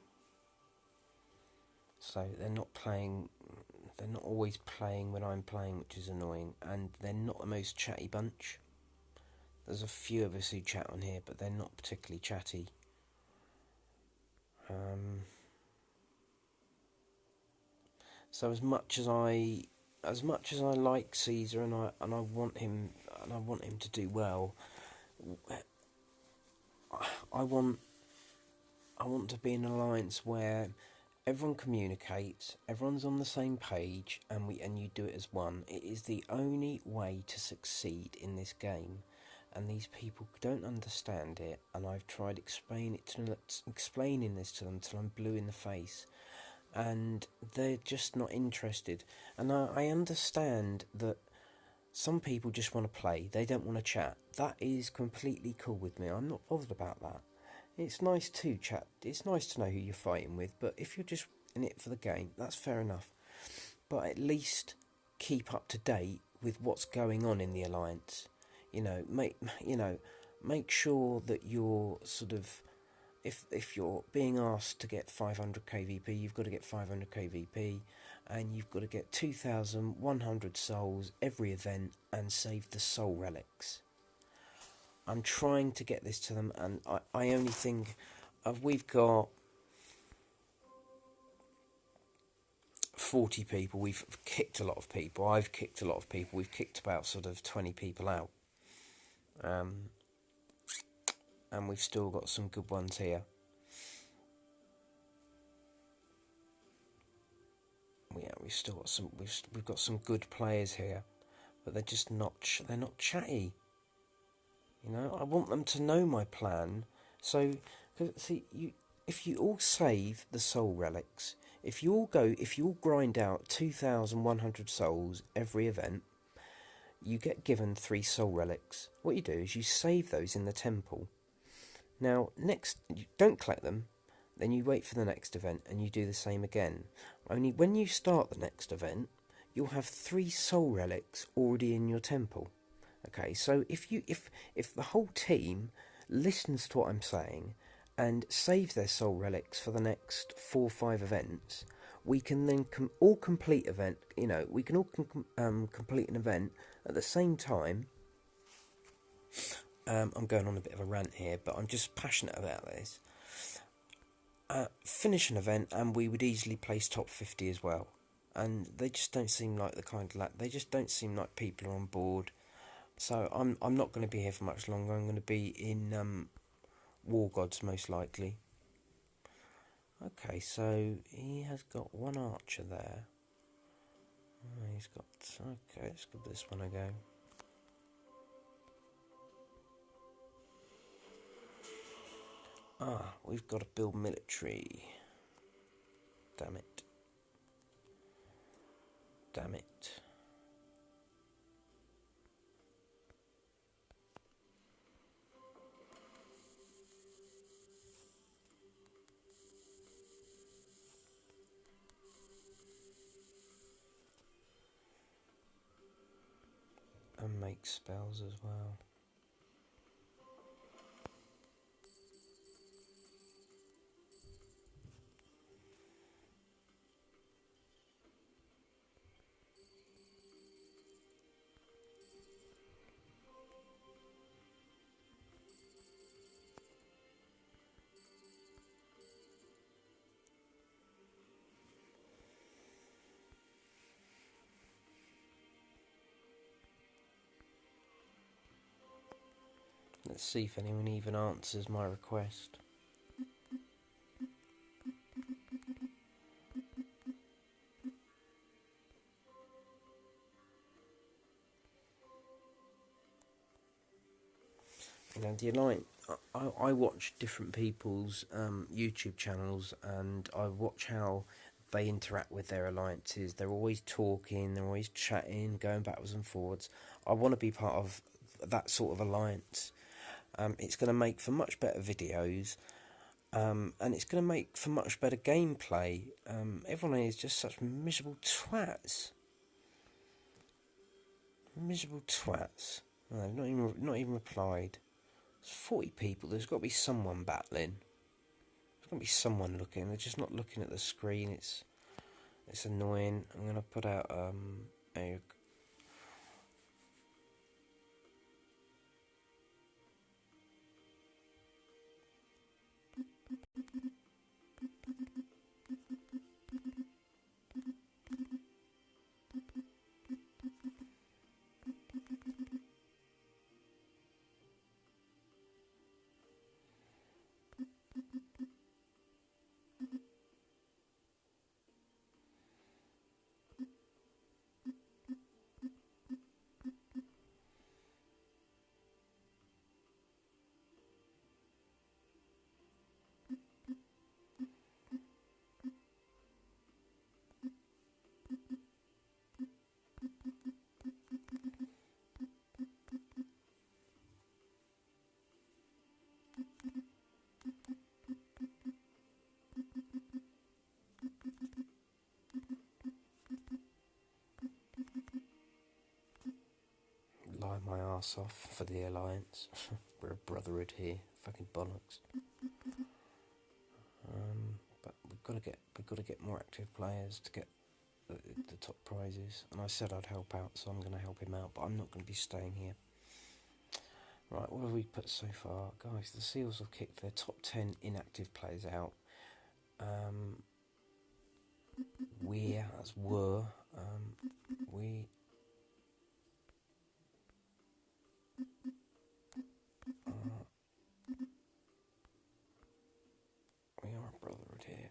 So they're not always playing when I'm playing, which is annoying, and they're not the most chatty bunch. There's a few of us who chat on here, but they're not particularly chatty. So as much as I like Caesar and I want him to do well, I want to be in an alliance where everyone communicates, everyone's on the same page, and you do it as one. It is the only way to succeed in this game, and these people don't understand it. And I've tried explaining this to them till I'm blue in the face, and they're just not interested. And I understand that some people just want to play; they don't want to chat. That is completely cool with me. I'm not bothered about that. It's nice to chat. It's nice to know who you're fighting with, but if you're just in it for the game, that's fair enough. But at least keep up to date with what's going on in the alliance. Make sure that you're sort of, if you're being asked to get 500 KVP, you've got to get 500 KVP, and you've got to get 2,100 souls every event and save the soul relics. I'm trying to get this to them, and I only think we've got 40 people. We've kicked a lot of people. I've kicked a lot of people. We've kicked about sort of 20 people out. And we've still got some good ones here. Yeah, we've got some good players here, but they're just they're not chatty. I want them to know my plan. So, see, if you all save the soul relics, if you all grind out 2,100 souls every event, you get given 3 soul relics. What you do is you save those in the temple. Now, next, you don't collect them, then you wait for the next event and you do the same again. Only when you start the next event, you'll have 3 soul relics already in your temple. Okay, so if the whole team listens to what I'm saying and saves their soul relics for the next 4 or 5 events, we can then all complete event. We can all complete an event at the same time. I'm going on a bit of a rant here, but I'm just passionate about this. Finish an event, and we would easily place top 50 as well. And they just don't seem like the kind of they just don't seem like people are on board. So I'm not going to be here for much longer. I'm going to be in War Gods most likely. Okay, so he has got 1 archer there. He's got... Okay, let's give this one a go. We've got to build military. Damn it. And make spells as well. Let's see if anyone even answers my request. The Alliance, I watch different people's YouTube channels, and I watch how they interact with their alliances. They're always talking, they're always chatting, going backwards and forwards. I want to be part of that sort of alliance. It's going to make for much better videos, and it's going to make for much better gameplay. Everyone is just such miserable twats. Miserable twats. No, they've not even replied. There's 40 people. There's got to be someone battling. There's got to be someone looking. They're just not looking at the screen. It's annoying. I'm going to put out a... my arse off for the alliance. We're a brotherhood here, fucking bollocks. But we've got to get more active players to get the top prizes. And I said I'd help out, so I'm going to help him out. But I'm not going to be staying here. Right, what have we put so far, guys? The Seals have kicked their top 10 inactive players out. We are a brotherhood here.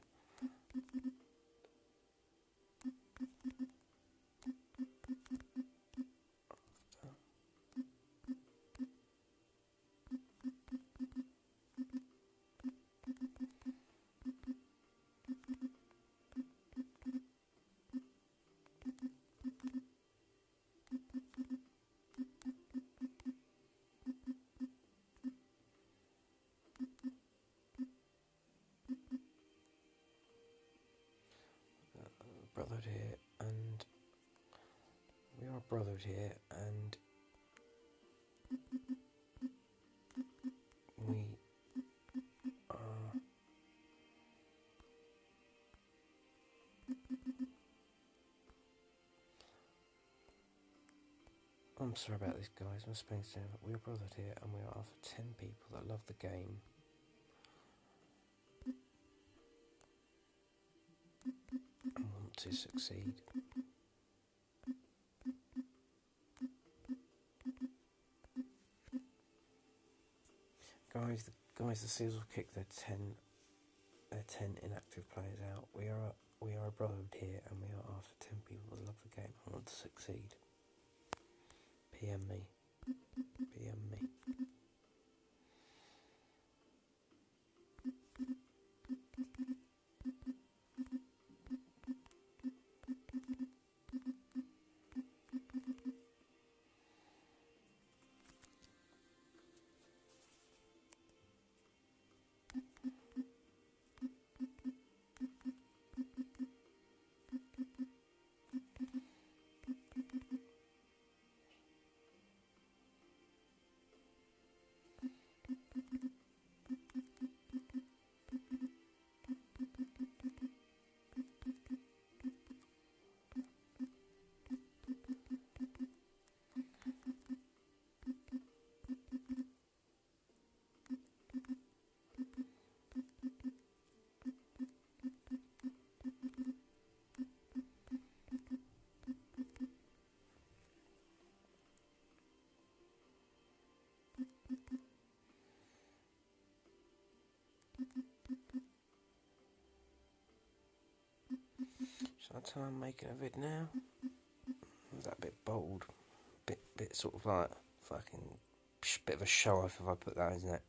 Brotherhood here, and we are a brotherhood here, and we are. I'm sorry about this, guys. I'm supposed to say that we are brotherhood here, and we are after 10 people that love the game. And want to succeed. Guys, the Seals will kick their 10 inactive players out. We are a brotherhood here, and we are after 10 people that love the game and want to succeed. PM me. PM me. Shall I try and make it a vid now? Was that a bit bold? Bit sort of like fucking bit of a show off if I put that, isn't it?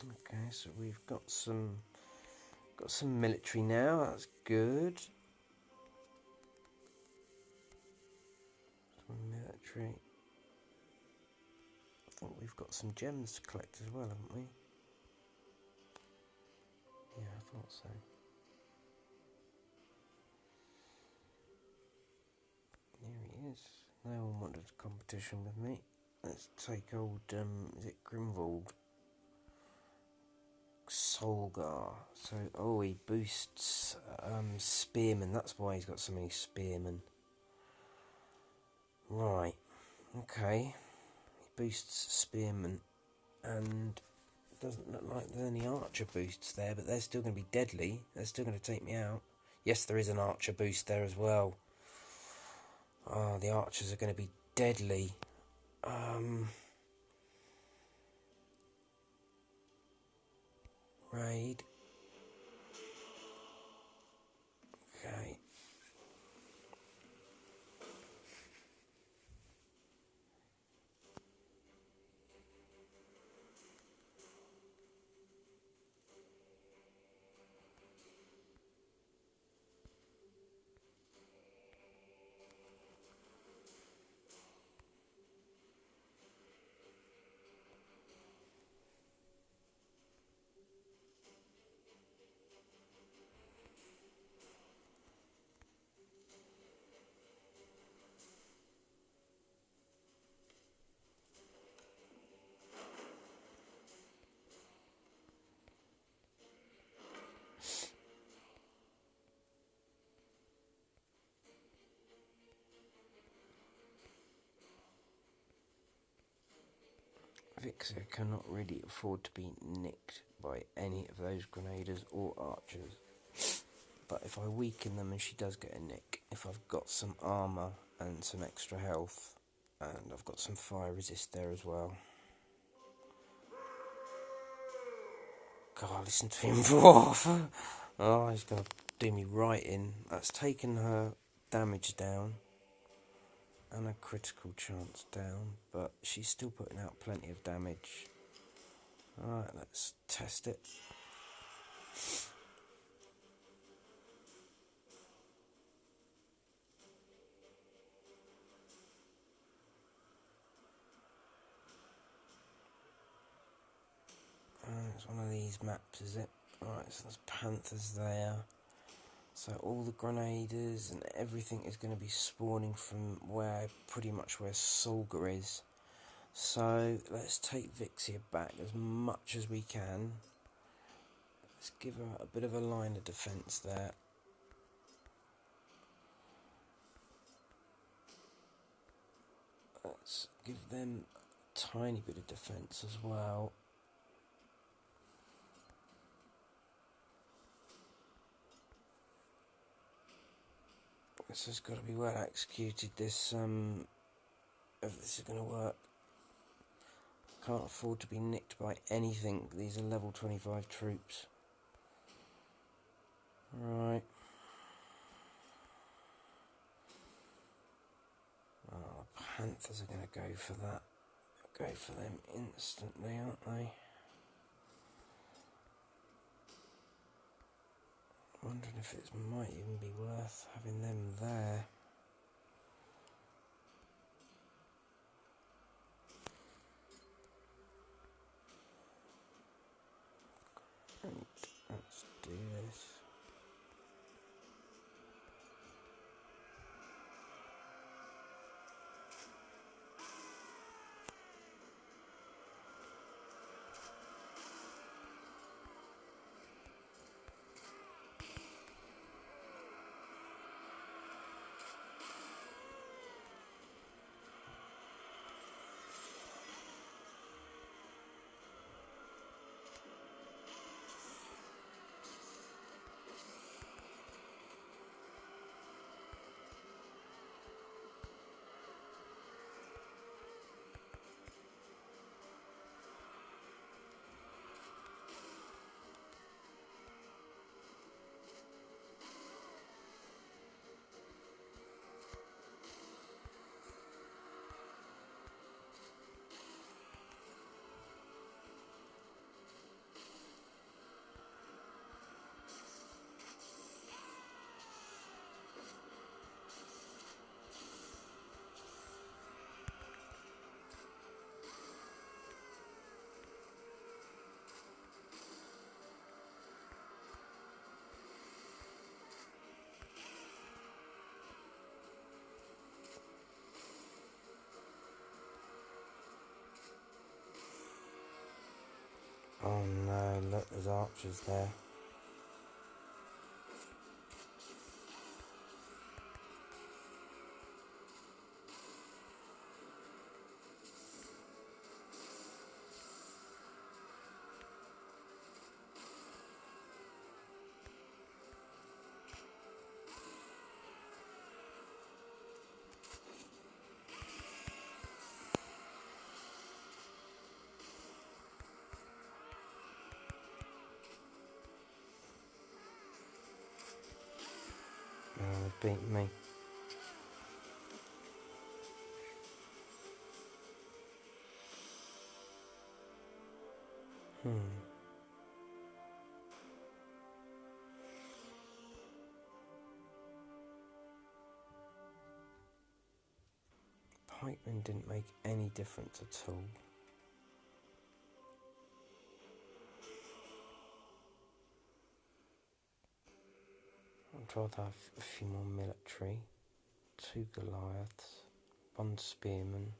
Okay, so we've got some military now. That's good. Some military. I think we've got some gems to collect as well, haven't we? Yeah, I thought so. Here he is. No one wanted a competition with me. Let's take old, is it Grimwald? Solgar. So, oh, he boosts spearmen. That's why he's got so many spearmen. Right. Okay. He boosts spearmen, and doesn't look like there's any archer boosts there, but they're still going to be deadly. They're still going to take me out. Yes, there is an archer boost there as well. Oh, the archers are going to be deadly. Raid. Okay. Vixia cannot really afford to be nicked by any of those grenadiers or archers. But if I weaken them and she does get a nick, if I've got some armour and some extra health, and I've got some fire resist there as well. God, listen to him roar. Oh, he's going to do me right in. That's taken her damage down and a critical chance down, but she's still putting out plenty of damage. Alright, let's test it. It's one of these maps, is it? Alright, so there's panthers there. So all the grenadiers and everything is going to be spawning from pretty much where Solgar is. So let's take Vixia back as much as we can. Let's give her a bit of a line of defence there. Let's give them a tiny bit of defence as well. This has got to be well executed. If this is going to work. Can't afford to be nicked by anything. These are level 25 troops. Right. Oh, Panthers are going to go for that. Go for them instantly, aren't they? Wondering if it might even be worth having them there. Right, let's do this. Oh no, look, there's archers there. Oh, they beat me. Pikemen didn't make any difference at all. I'd rather have a few more military, 2 Goliaths, 1 spearman.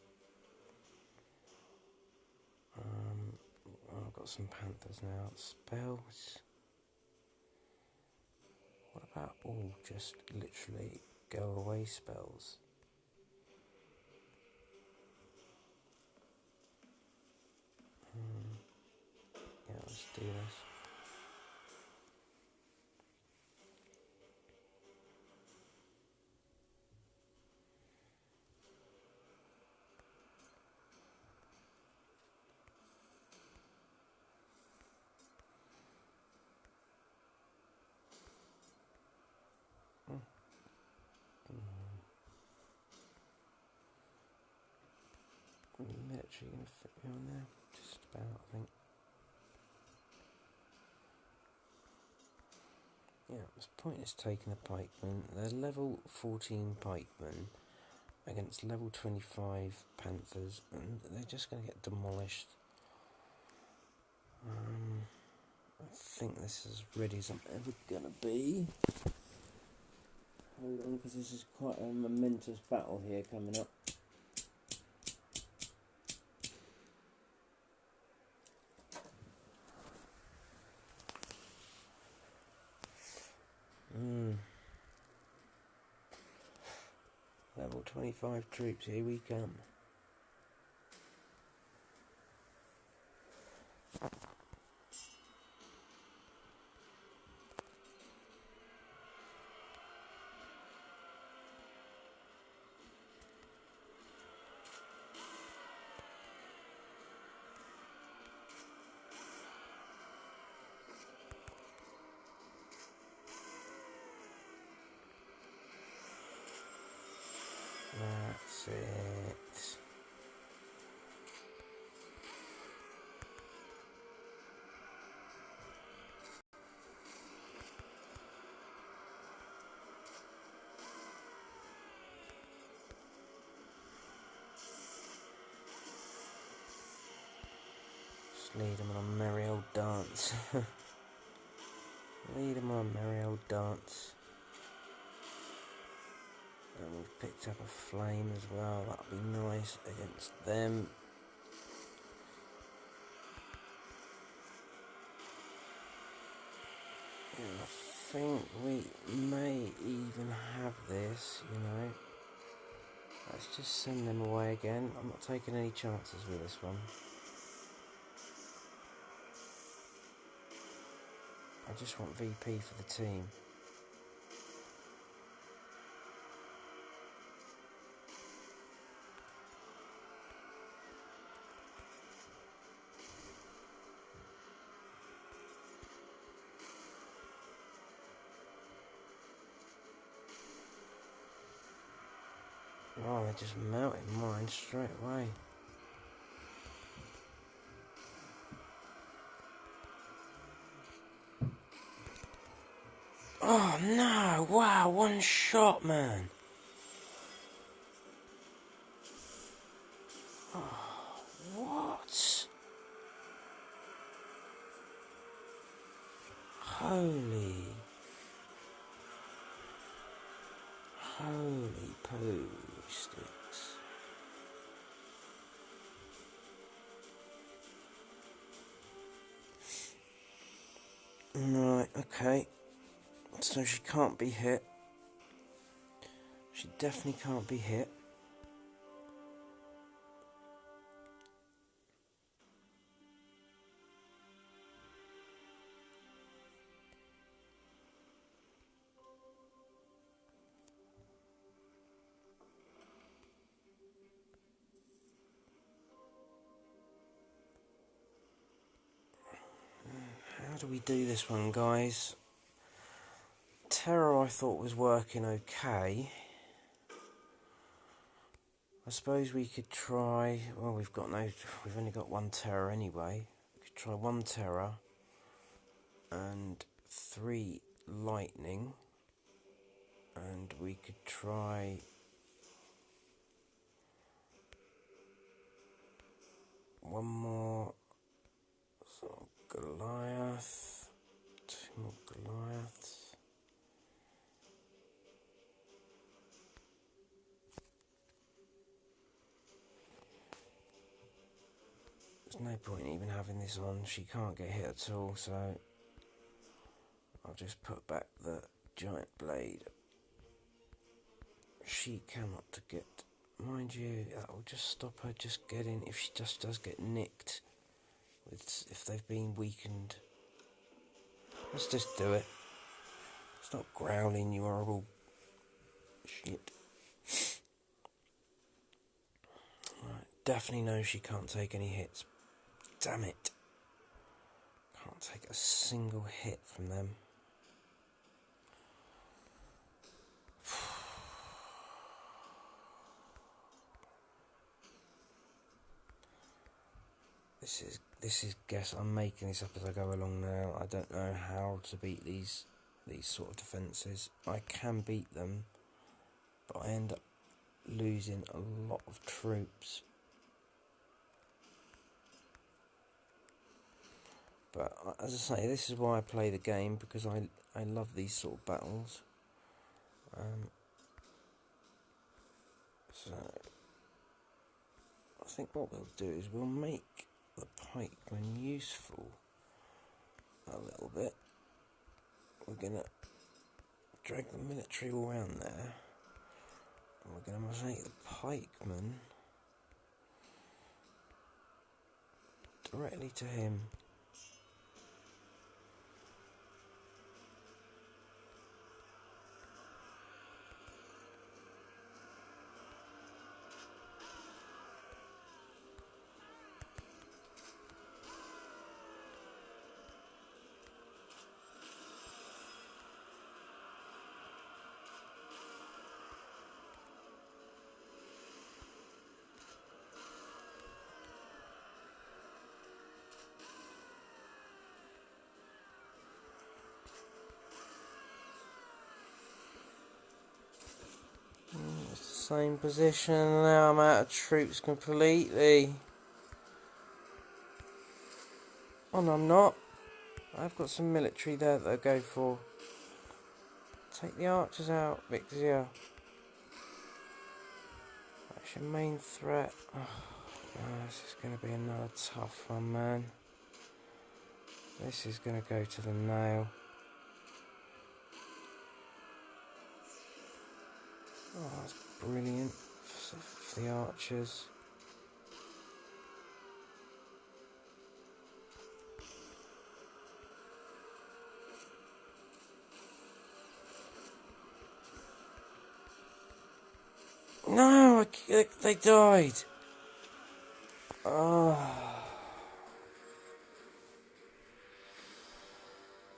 I've got some panthers now. Spells. What about all just literally go away spells? Yeah, let's do this. Military gonna fit me on there? Just about, I think. Yeah, it's pointless taking a pikeman. They're level 14 pikemen against level 25 panthers, and they're just going to get demolished. I think this is as ready as I'm ever going to be. Hold on, because this is quite a momentous battle here coming up. Level 25 troops, here we come. That's it. Just lead them on a merry old dance. Lead them on a merry old dance. And we've picked up a flame as well, that'll be nice against them. And I think we may even have this, you know. Let's just send them away again. I'm not taking any chances with this one. I just want VP for the team. Oh, they're just melting mine straight away. Oh no, wow, one shot, man. Oh, what? Holy poo sticks. Right, okay. So she can't be hit. She definitely can't be hit. How do we do this one, guys? Terror I thought was working okay. I suppose we could try... Well, we've only got one terror anyway. We could try one terror and 3 lightning. And we could try... one more... So Goliath. 2 more Goliaths. There's no point even having this on. She can't get hit at all, so I'll just put back the giant blade. She cannot get... Mind you, that will just stop her just getting... If she just does get nicked, if they've been weakened. Let's just do it. Stop growling, you horrible shit. Right, definitely knows she can't take any hits. Damn it. Can't take a single hit from them. This is guess. I'm making this up as I go along now. I don't know how to beat these sort of defences. I can beat them, but I end up losing a lot of troops. But as I say, this is why I play the game, because I love these sort of battles. So I think what we'll do is we'll make the pikemen useful a little bit. We're going to drag the military all around there, and we're going to make the pikemen directly to him. It's the same position. Now I'm out of troops completely. Oh no, I'm not. I've got some military there that I go for. Take the archers out, Victor. That's your main threat. Oh, this is going to be another tough one, man. This is going to go to the nail. Oh, that's brilliant for the archers. No, they died. Oh,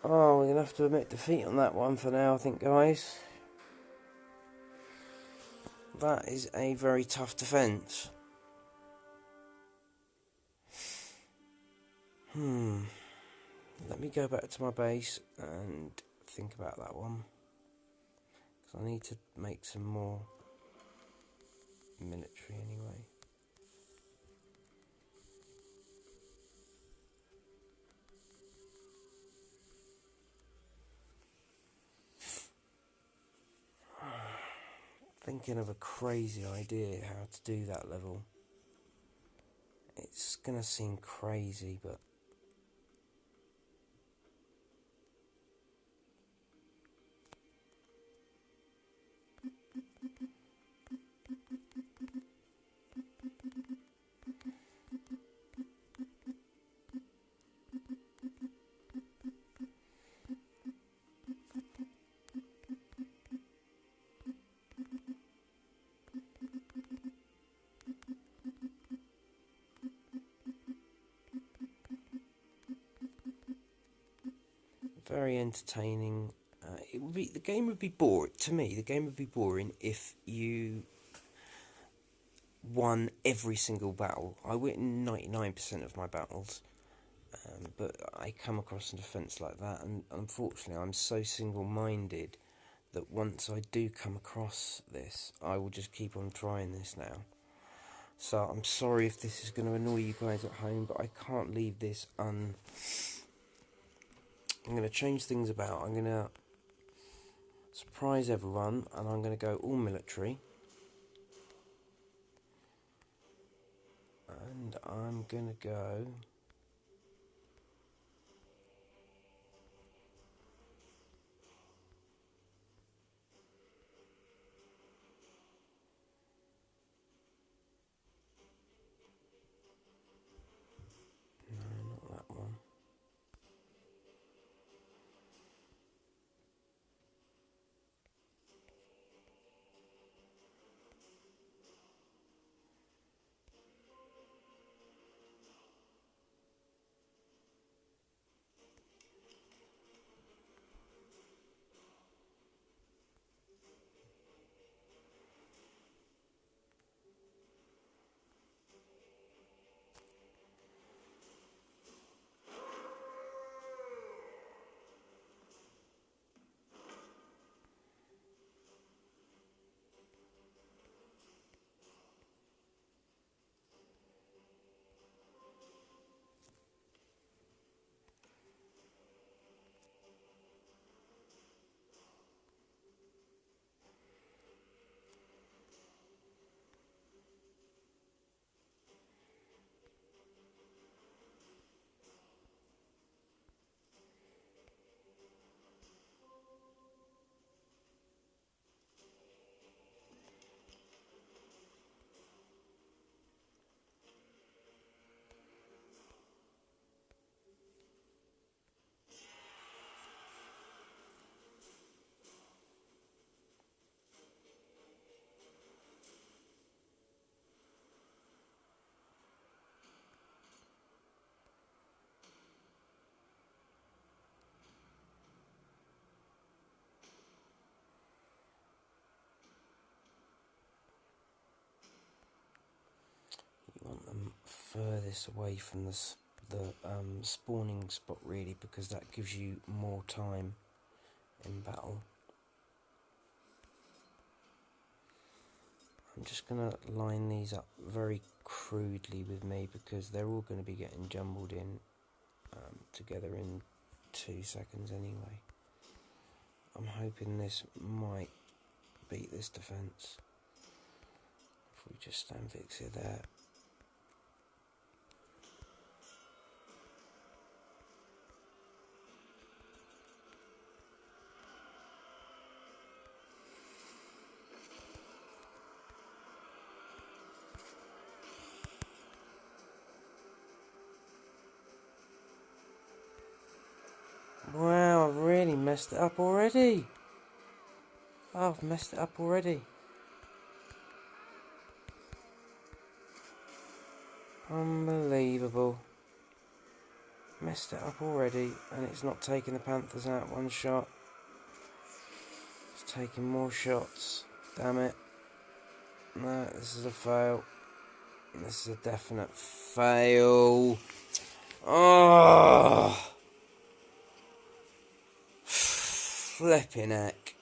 we're going to have to admit defeat on that one for now, I think, guys. That is a very tough defence. Let me go back to my base and think about that one, because I need to make some more military anyway. Thinking of a crazy idea how to do that level. It's gonna seem crazy, but very entertaining. The game would be boring to me. The game would be boring if you won every single battle. I win 99% of my battles, but I come across a defence like that, and unfortunately, I'm so single-minded that once I do come across this, I will just keep on trying this now. So I'm sorry if this is going to annoy you guys at home, but I can't leave this I'm going to change things about. I'm going to surprise everyone, and I'm going to go all military. And I'm going to go... No, not that one. You want them furthest away from the spawning spot, really, because that gives you more time in battle. I'm just going to line these up very crudely with me, because they're all going to be getting jumbled in together in 2 seconds anyway. I'm hoping this might beat this defence. If we just stand fix it there. Wow, I've really messed it up already. Oh, I've messed it up already. Unbelievable. Messed it up already, and it's not taking the Panthers out one shot. It's taking more shots. Damn it. No, this is a fail. This is a definite fail. Oh! Flipping heck.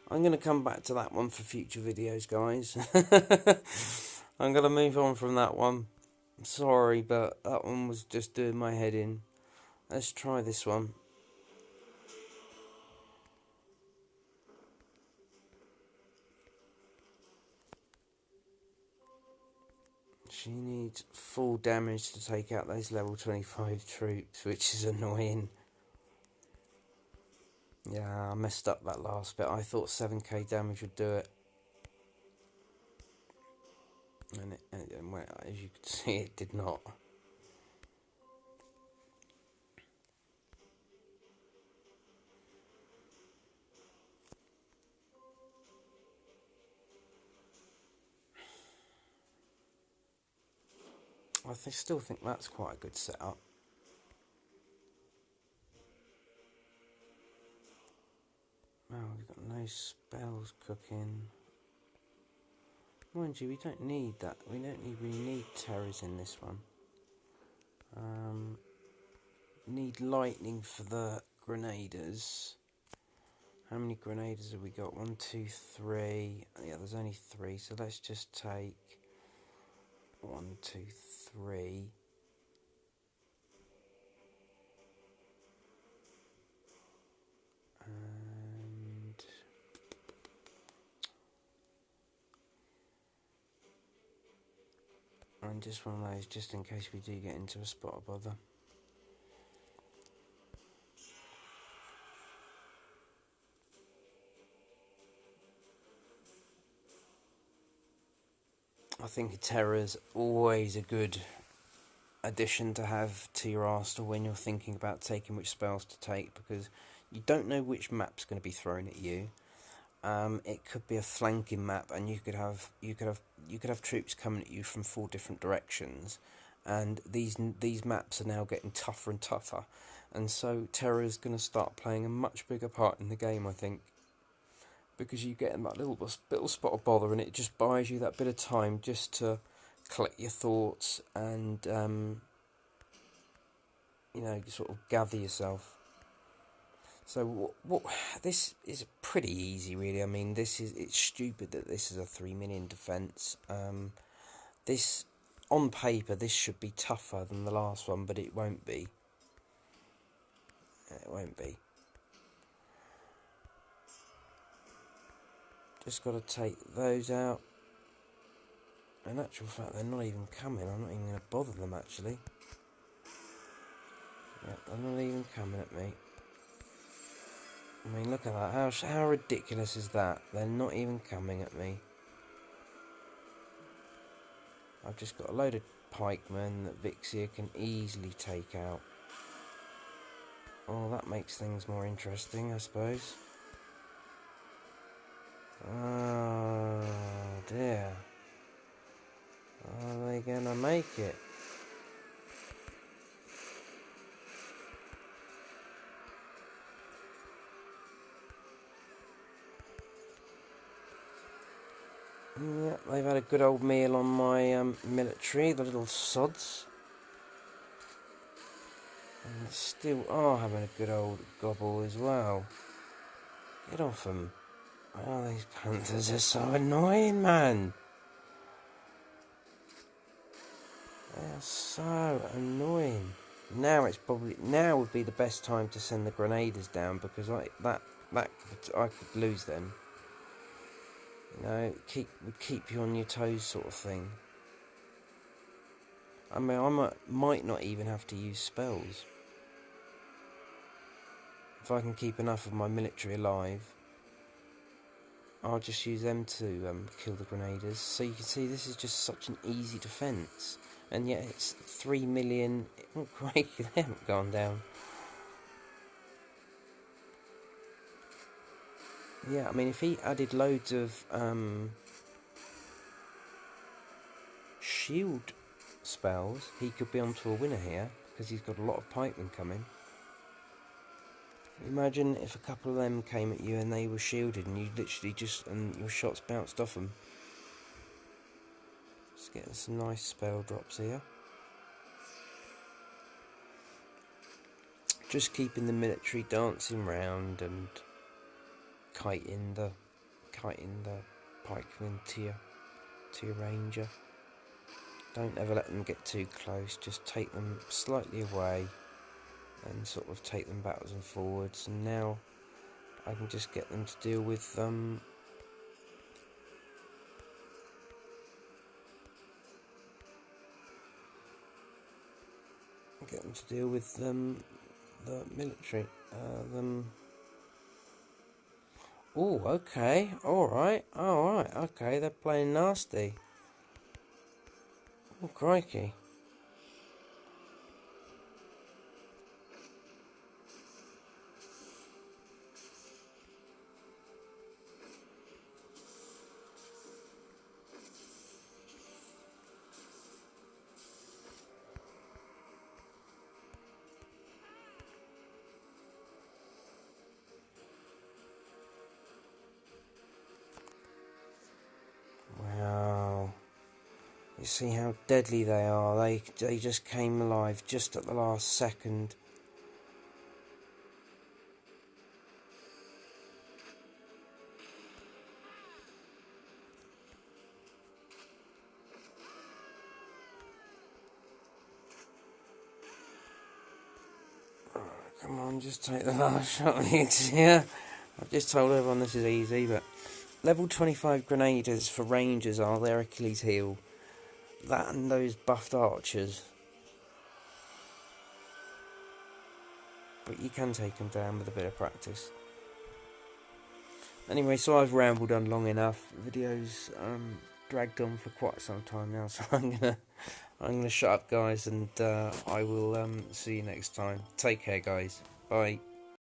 I'm going to come back to that one for future videos, guys. I'm going to move on from that one. I'm sorry, but that one was just doing my head in. Let's try this one. She needs full damage to take out those level 25 troops, which is annoying. Yeah, I messed up that last bit. I thought 7k damage would do it. And well, as you can see, it did not. still think that's quite a good setup. Well, we've got no spells cooking. Mind you, we don't need that. We don't really need terrors in this one. Need lightning for the grenaders. How many grenaders have we got? 1, 2, 3. Yeah, there's only 3, so let's just take 1, 2, 3. And just one of those, just in case we do get into a spot of bother. I think a terror's always a good addition to have to your arsenal when you're thinking about taking which spells to take, because you don't know which map's going to be thrown at you. It could be a flanking map, and you could have troops coming at you from 4 different directions, and these maps are now getting tougher and tougher, and so terror is going to start playing a much bigger part in the game, I think, because you get in that little spot of bother, and it just buys you that bit of time just to collect your thoughts and sort of gather yourself. So what this is pretty easy, really. I mean, it's stupid that this is a 3 million defence. This, on paper, this should be tougher than the last one, but it won't be. It won't be. Just got to take those out. In actual fact, they're not even coming. I'm not even going to bother them, actually. Yeah, they're not even coming at me. I mean, look at that. How ridiculous is that? They're not even coming at me. I've just got a load of pikemen that Vixia can easily take out. Oh, that makes things more interesting, I suppose. Oh, dear. Are they gonna make it? Yeah, they've had a good old meal on my military, the little sods. And still are having a good old gobble as well. Get off them. Oh, these panthers are so annoying, man. They are so annoying. Now would be the best time to send the grenaders down, because I could lose them. You know, would keep you on your toes, sort of thing. I mean, might not even have to use spells if I can keep enough of my military alive. I'll just use them to kill the grenaders. So you can see this is just such an easy defence, and yet it's 3 million. Oh, great, they haven't gone down. Yeah, I mean, if he added loads of shield spells, he could be onto a winner here, because he's got a lot of pikemen coming. Imagine if a couple of them came at you and they were shielded, and you literally and your shots bounced off them. Just getting some nice spell drops here. Just keeping the military dancing round and kiting the pikemen to your ranger. Don't ever let them get too close. Just take them slightly away and sort of take them backwards and forwards. And now I can just get them to deal with the military. Oh, okay, alright, okay, they're playing nasty. Oh, crikey. see how deadly they are. They just came alive just at the last second. Come on, just take the last shot here. I've just told everyone this is easy, but level 25 grenadiers for rangers are their Achilles heel. That and those buffed archers. But you can take them down with a bit of practice. Anyway, so I've rambled on long enough. The video's dragged on for quite some time now, so I'm gonna shut up, guys, and I will see you next time. Take care, guys. Bye.